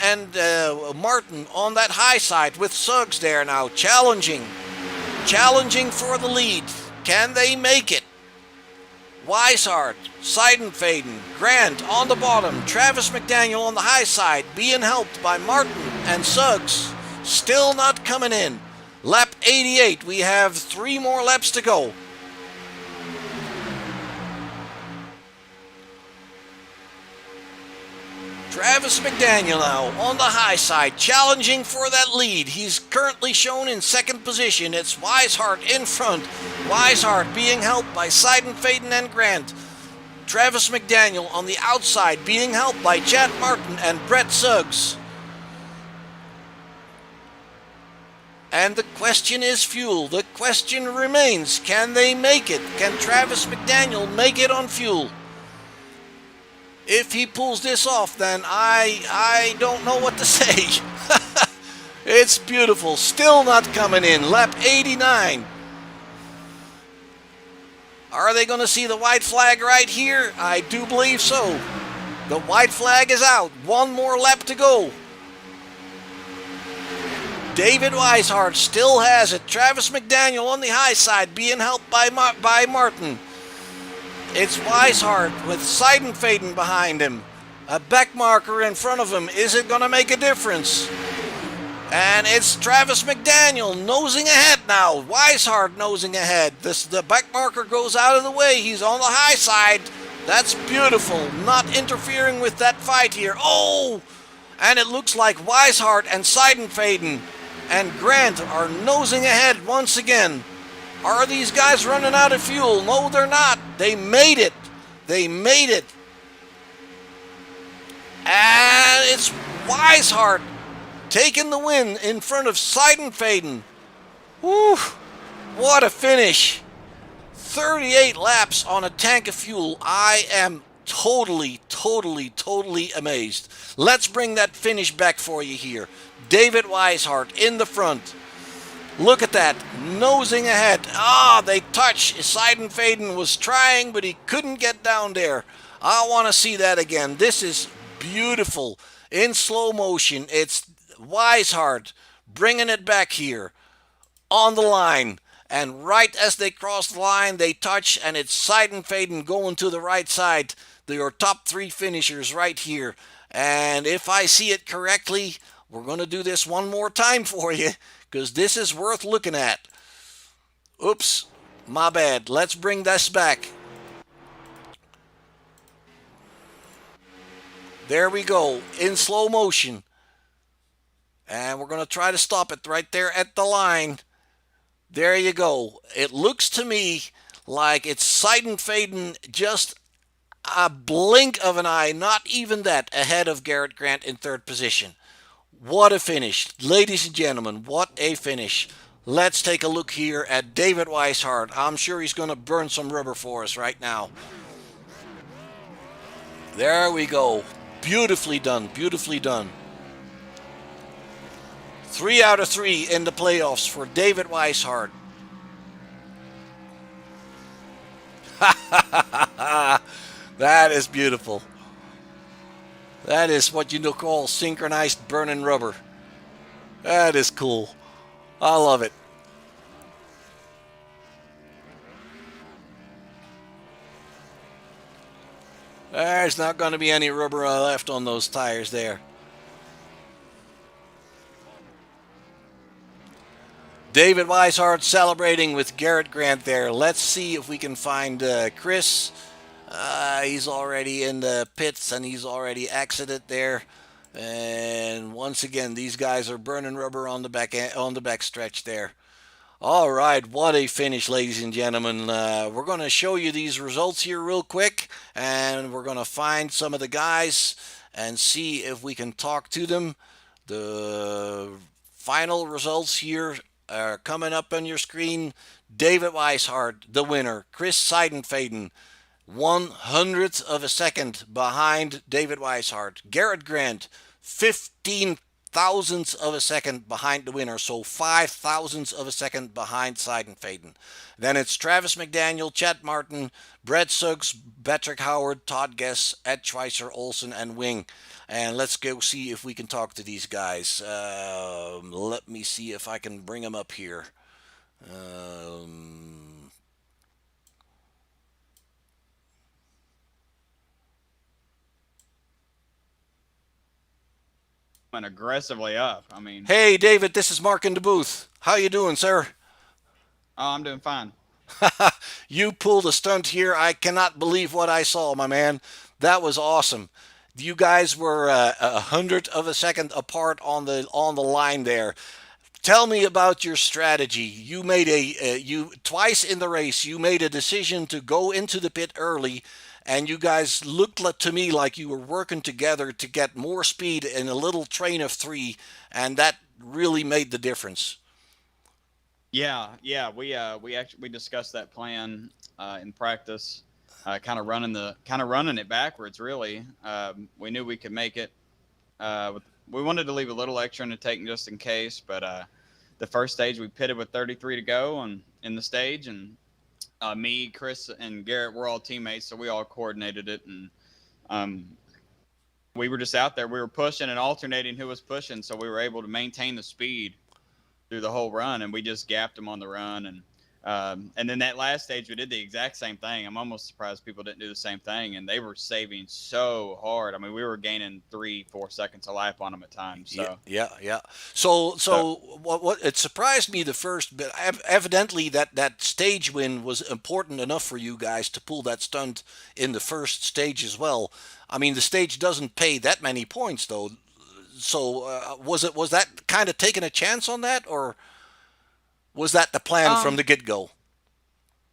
Martin on that high side with Suggs there now, challenging for the lead. Can they make it? Weishart, Seidenfaden, Grant on the bottom, Travis McDaniel on the high side, being helped by Martin and Suggs, still not coming in. Lap 88, we have 3 more laps to go. Travis McDaniel now on the high side, challenging for that lead. He's currently shown in second position. It's Weishart in front. Weishart being helped by Seidenfaden and Grant. Travis McDaniel on the outside being helped by Chad Martin and Brett Suggs. And the question is fuel. The question remains, can they make it? Can Travis McDaniel make it on fuel? If he pulls this off, then I don't know what to say. It's beautiful. Still not coming in. Lap 89. Are they going to see the white flag right here? I do believe so. The white flag is out. 1 more lap to go. David Weishart still has it. Travis McDaniel on the high side, being helped by Martin. It's Weishart with Seidenfaden behind him. A back marker in front of him. Is it going to make a difference? And it's Travis McDaniel nosing ahead now. Weishart nosing ahead. The back marker goes out of the way. He's on the high side. That's beautiful. Not interfering with that fight here. Oh! And it looks like Weishart and Seidenfaden and Grant are nosing ahead once again. Are these guys running out of fuel? No, they're not. They made it. They made it. And it's Weishart taking the win in front of Seidenfaden. Whew. What a finish. 38 laps on a tank of fuel. I am totally amazed. Let's bring that finish back for you here. David Weishart in the front. Look at that, nosing ahead. They touch. Seidenfaden was trying, but he couldn't get down there. I want to see that again. This is beautiful. In slow motion, it's Weishart bringing it back here on the line. And right as they cross the line, they touch, and it's Seidenfaden going to the right side. Your top three finishers right here. And if I see it correctly, we're going to do this one more time for you, because this is worth looking at. Oops, my bad. Let's bring this back. There we go, in slow motion. And we're going to try to stop it right there at the line. There you go. It looks to me like it's Seidenfaden just a blink of an eye, not even that, ahead of Garrett Grant in third position. What a finish. Ladies and gentlemen, what a finish. Let's take a look here at David Weishart. I'm sure he's going to burn some rubber for us right now. There we go. Beautifully done, beautifully done. 3 out of 3 in the playoffs for David Weishart. That is beautiful. That is what you call synchronized burning rubber. That is cool. I love it. There's not going to be any rubber left on those tires there. David Weishart celebrating with Garrett Grant there. Let's see if we can find Chris. He's already in the pits and he's already exited there. And once again, these guys are burning rubber on the back stretch there. All right, what a finish, ladies and gentlemen. We're going to show you these results here real quick, and we're going to find some of the guys and see if we can talk to them. The final results here are coming up on your screen. David Weishart, the winner. Chris Seidenfaden, 1/100th of a second behind David Weishart. Garrett Grant, 15 thousandths of a second behind the winner, so 5 thousandths of a second behind Seidenfaden. Then it's Travis McDaniel, Chad Martin, Brett Suggs, Patrick Howard, Todd Guess, Ed Schweitzer, Olsen, and Wing. And let's go see if we can talk to these guys. Let me see if I can bring them up here. And aggressively up. I mean, Hey, David, this is Mark in the booth. How you doing, sir? oh, I'm doing fine. You pulled a stunt here. I cannot believe what I saw, my man. That was awesome. You guys were 100th of a second apart on the line there. Tell me about your strategy. You made you twice in the race. You made a decision to go into the pit early, and you guys looked to me like you were working together to get more speed in a little train of three, and that really made the difference. Yeah. We discussed that plan in practice, kind of running it backwards. Really, we knew we could make it. We wanted to leave a little extra in the tank just in case, but the first stage we pitted with 33 to go on in the stage, and me, Chris, and Garrett were all teammates, so we all coordinated it, and we were just out there. We were pushing and alternating who was pushing, so we were able to maintain the speed through the whole run, and we just gapped them on the run. And then that last stage, we did the exact same thing. I'm almost surprised people didn't do the same thing, and they were saving so hard. I mean, we were gaining 3-4 seconds a lap on them at times. Yeah, So, yeah, yeah. So, so so what it surprised me the first, but evidently that stage win was important enough for you guys to pull that stunt in the first stage as well. I mean, the stage doesn't pay that many points though. So, was that kind of taking a chance on that, or was that the plan from um, the get go?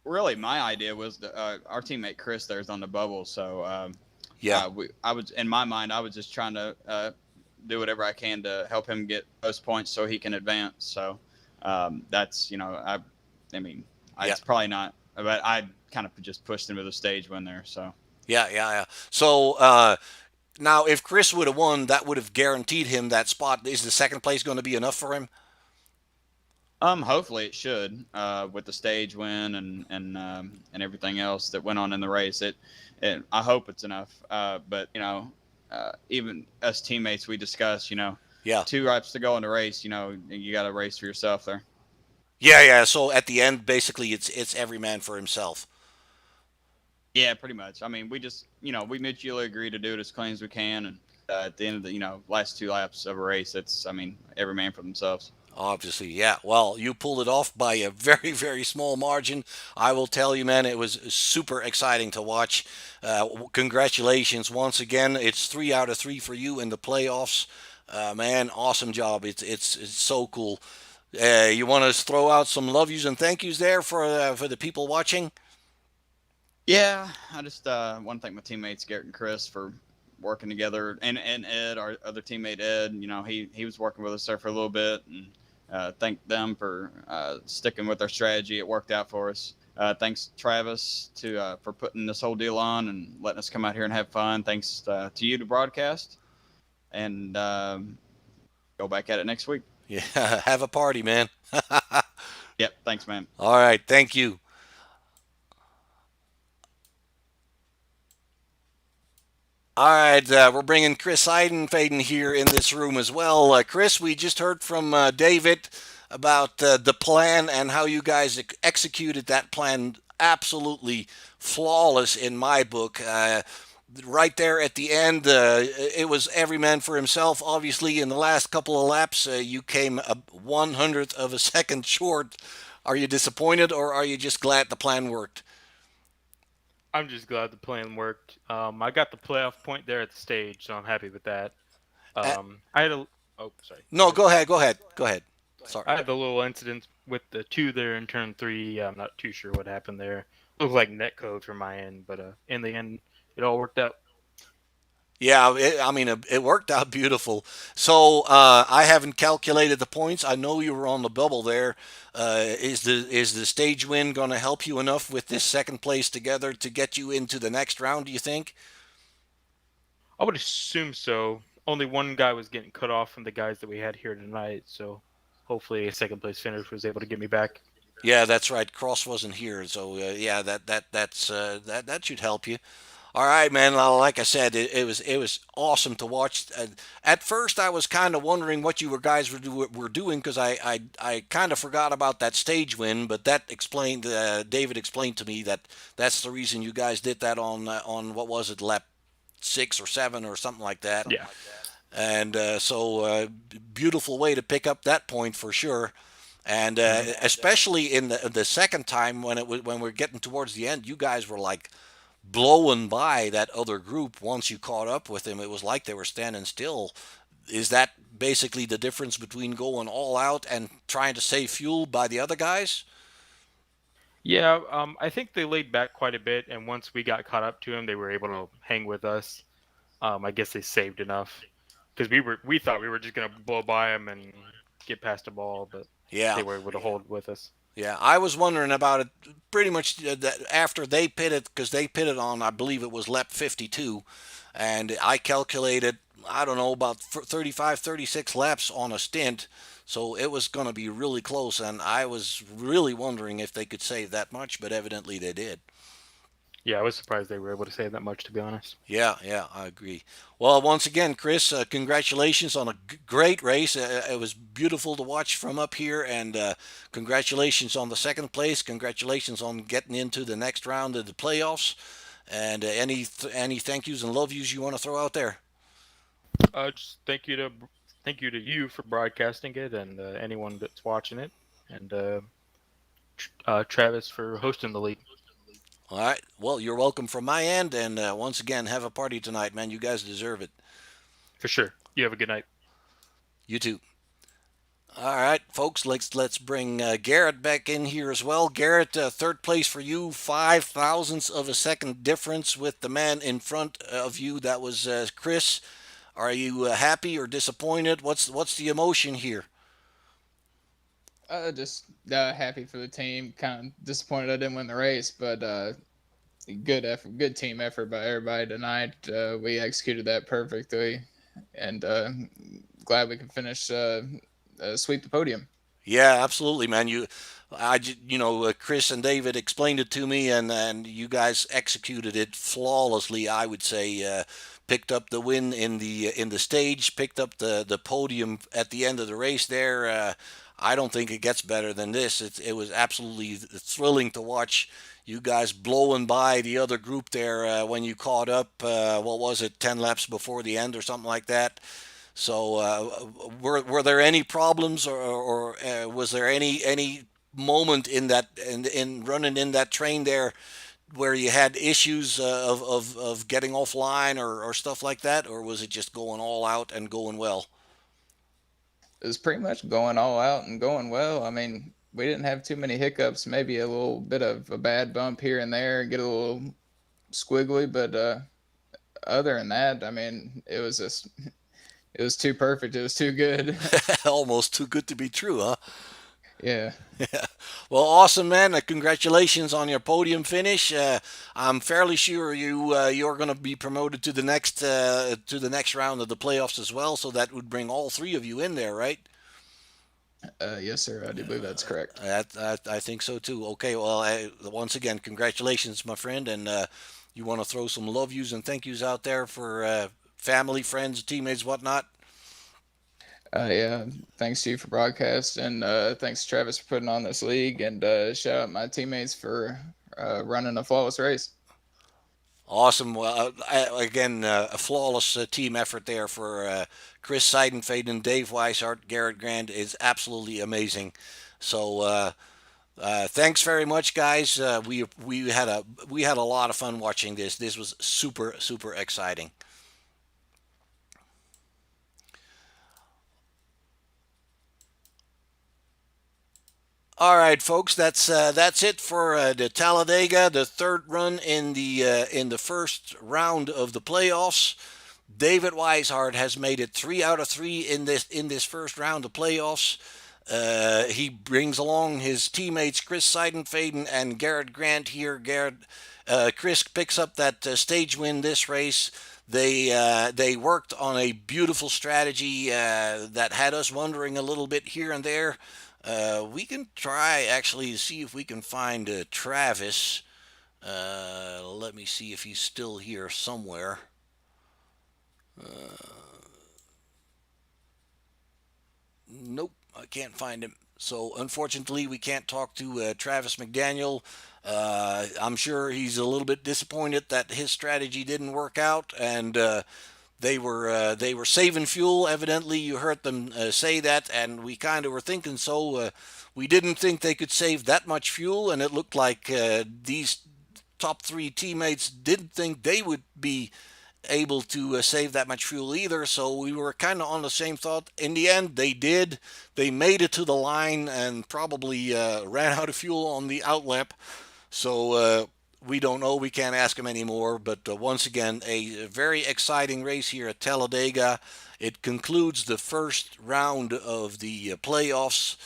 really, my idea was our teammate Chris there's on the bubble. So, Yeah, I was in my mind, I was just trying to do whatever I can to help him get those points so he can advance. So that's I mean, yeah, it's probably not, but I kind of just pushed him to the stage win there. So yeah, yeah, yeah. So now, if Chris would have won, that would have guaranteed him that spot. Is the second place going to be enough for him? hopefully it should with the stage win and everything else that went on in the race. I hope it's enough. But even us teammates, we discuss, Yeah. 2 laps to go in the race. You got to race for yourself there. Yeah, yeah. So at the end, basically, it's every man for himself. Yeah, pretty much. I mean, we just, we mutually agree to do it as clean as we can. And at the end of the, last 2 laps of a race, I mean, every man for themselves. Obviously, yeah. Well, you pulled it off by a very, very small margin. I will tell you, man, it was super exciting to watch. Congratulations once again. It's 3 out of 3 for you in the playoffs. Man, awesome job. It's so cool. You want to throw out some love yous and thank yous there for the people watching? Yeah, I just want to thank my teammates, Garrett and Chris, for working together. And Ed, our other teammate, Ed, he was working with us there for a little bit. And thank them for sticking with our strategy. It worked out for us. Thanks, Travis, for putting this whole deal on and letting us come out here and have fun. Thanks to you to broadcast, and go back at it next week. Yeah, have a party, man. Yep. Thanks, man. All right, thank you. All right, we're bringing Chris Eidenfaden here in this room as well. Chris, we just heard from David about the plan and how you guys executed that plan. Absolutely flawless in my book. Right there at the end, it was every man for himself. Obviously, in the last couple of laps, you came a 100th of a second short. Are you disappointed, or are you just glad the plan worked? I'm just glad the plan worked. I got the playoff point there at the stage, so I'm happy with that. Uh, I had a oh sorry, go no, ahead. go ahead, go ahead, go ahead. Sorry. I had the little incident with the two there in turn three. I'm not too sure what happened there. Looked like net code from my end, but in the end, it all worked out. Yeah, I mean, it worked out beautiful. So I haven't calculated the points. I know you were on the bubble there. Is the stage win going to help you enough with this second place together to get you into the next round? Do you think? I would assume so. Only one guy was getting cut off from the guys that we had here tonight, so hopefully a second place finish was able to get me back. Yeah, that's right. Cross wasn't here, so yeah, that should help you. All right, man. Like I said, it was awesome to watch. At first, I was kind of wondering what you guys were doing because I kind of forgot about that stage win, but that explained. David explained to me that that's the reason you guys did that on what was it, lap 6 or 7 or something like that. Yeah. And so beautiful way to pick up that point for sure. And Hmm. especially in the second time when we're getting towards the end, you guys were like blowing by that other group. Once you caught up with them, it was like they were standing still. Is that basically the difference between going all out and trying to save fuel by the other guys? Yeah, I think they laid back quite a bit, and once we got caught up to them, they were able to hang with us. I guess they saved enough because we thought we were just gonna blow by them and get past the ball, but Yeah, they were able to hold with us. yeah. I was wondering about it pretty much after they pitted, because they pitted on, I believe it was lap 52, and I calculated, I don't know, about 35, 36 laps on a stint. So it was going to be really close, and I was really wondering if they could save that much, but evidently they did. Yeah, I was surprised they were able to save that much, to be honest. Yeah, I agree. Well, once again, Chris, congratulations on a great race. It was beautiful to watch from up here, and congratulations on the second place. Congratulations on getting into the next round of the playoffs. And any thank yous and love yous you want to throw out there? Just thank you to you for broadcasting it, and anyone that's watching it, and Travis for hosting the league. All right. Well, you're welcome from my end, and once again, have a party tonight, man. You guys deserve it. For sure. You have a good night. You too. All right, folks. Let's bring Garrett back in here as well. Garrett, third place for you, 5 thousandths of a second difference with the man in front of you. That was Chris. Are you happy or disappointed? What's the emotion here? Just happy for the team. Kind of disappointed I didn't win the race, but good effort, good team effort by everybody tonight. We executed that perfectly, and glad we could finish sweep the podium. Yeah, absolutely, man. Chris and David explained it to me, and you guys executed it flawlessly. I would say, picked up the win in the stage, picked up the podium at the end of the race. There, I don't think it gets better than this. It was absolutely thrilling to watch you guys blowing by the other group there when you caught up. What was it, 10 laps before the end or something like that? So, were there any problems, or was there any moment in that in running in that train there where you had issues of getting offline or stuff like that, or was it just going all out and going well? It was pretty much going all out and going well. I mean, we didn't have too many hiccups. Maybe a little bit of a bad bump here and there, get a little squiggly, but other than that, I mean, it was too perfect. It was too good. Almost too good to be true, huh? Yeah. Yeah. Well, awesome, man. Congratulations on your podium finish. I'm fairly sure you're going to be promoted to the next round of the playoffs as well. So that would bring all three of you in there, right? Yes, sir. I do believe that's correct. I think so too. Okay. Well, once again, congratulations, my friend. And you want to throw some love yous and thank yous out there for family, friends, teammates, whatnot. Yeah, thanks to you for broadcast, and thanks Travis for putting on this league, and shout out my teammates for running a flawless race. Awesome. Well, again, a flawless team effort there for Chris Seidenfaden, Dave Weishart, Garrett Grand is absolutely amazing. So thanks very much, guys. We had a lot of fun watching this. This was super exciting. All right, folks. That's it for the Talladega, the third run in the first round of the playoffs. David Weishart has made it 3 out of 3 in this first round of playoffs. He brings along his teammates Chris Seidenfaden and Garrett Grant here. Chris picks up that stage win this race. They worked on a beautiful strategy that had us wondering a little bit here and there. We can try actually to see if we can find Travis. Let me see if he's still here somewhere. Nope, I can't find him. So unfortunately, we can't talk to Travis McDaniel. I'm sure he's a little bit disappointed that his strategy didn't work out, and they were saving fuel. Evidently, you heard them say that, and we kind of were thinking so. We didn't think they could save that much fuel, and it looked like these top three teammates didn't think they would be able to save that much fuel either. So we were kind of on the same thought. In the end, they did. They made it to the line and probably ran out of fuel on the outlap. So we don't know. We can't ask them anymore. But once again, a very exciting race here at Talladega. It concludes the first round of the playoffs.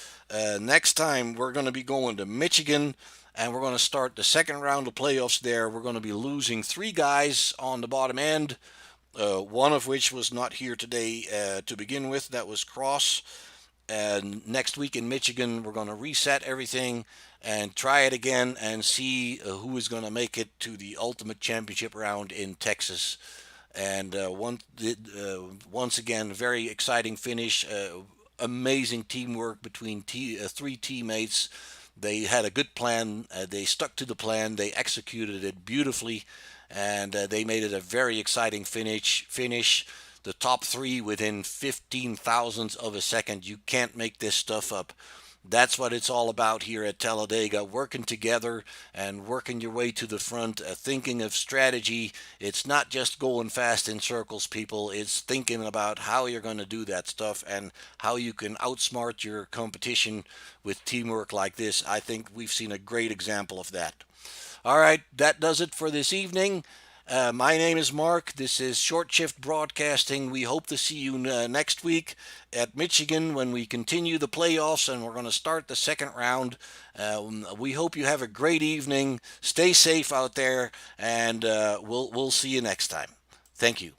Next time, we're going to be going to Michigan, and we're going to start the second round of playoffs there. We're going to be losing 3 guys on the bottom end, one of which was not here today to begin with. That was Cross. And next week in Michigan, we're going to reset everything and try it again and see who is going to make it to the ultimate championship round in Texas. And once again, very exciting finish. Amazing teamwork between three teammates. They had a good plan. They stuck to the plan. They executed it beautifully, and they made it a very exciting finish. The top three within 15 thousandths of a second. You can't make this stuff up. That's what it's all about here at Talladega, working together and working your way to the front, thinking of strategy. It's not just going fast in circles, people. It's thinking about how you're going to do that stuff and how you can outsmart your competition with teamwork like this. I think we've seen a great example of that. All right, that does it for this evening. My name is Mark. This is Short Shift Broadcasting. We hope to see you next week at Michigan when we continue the playoffs and we're going to start the second round. We hope you have a great evening. Stay safe out there, and we'll see you next time. Thank you.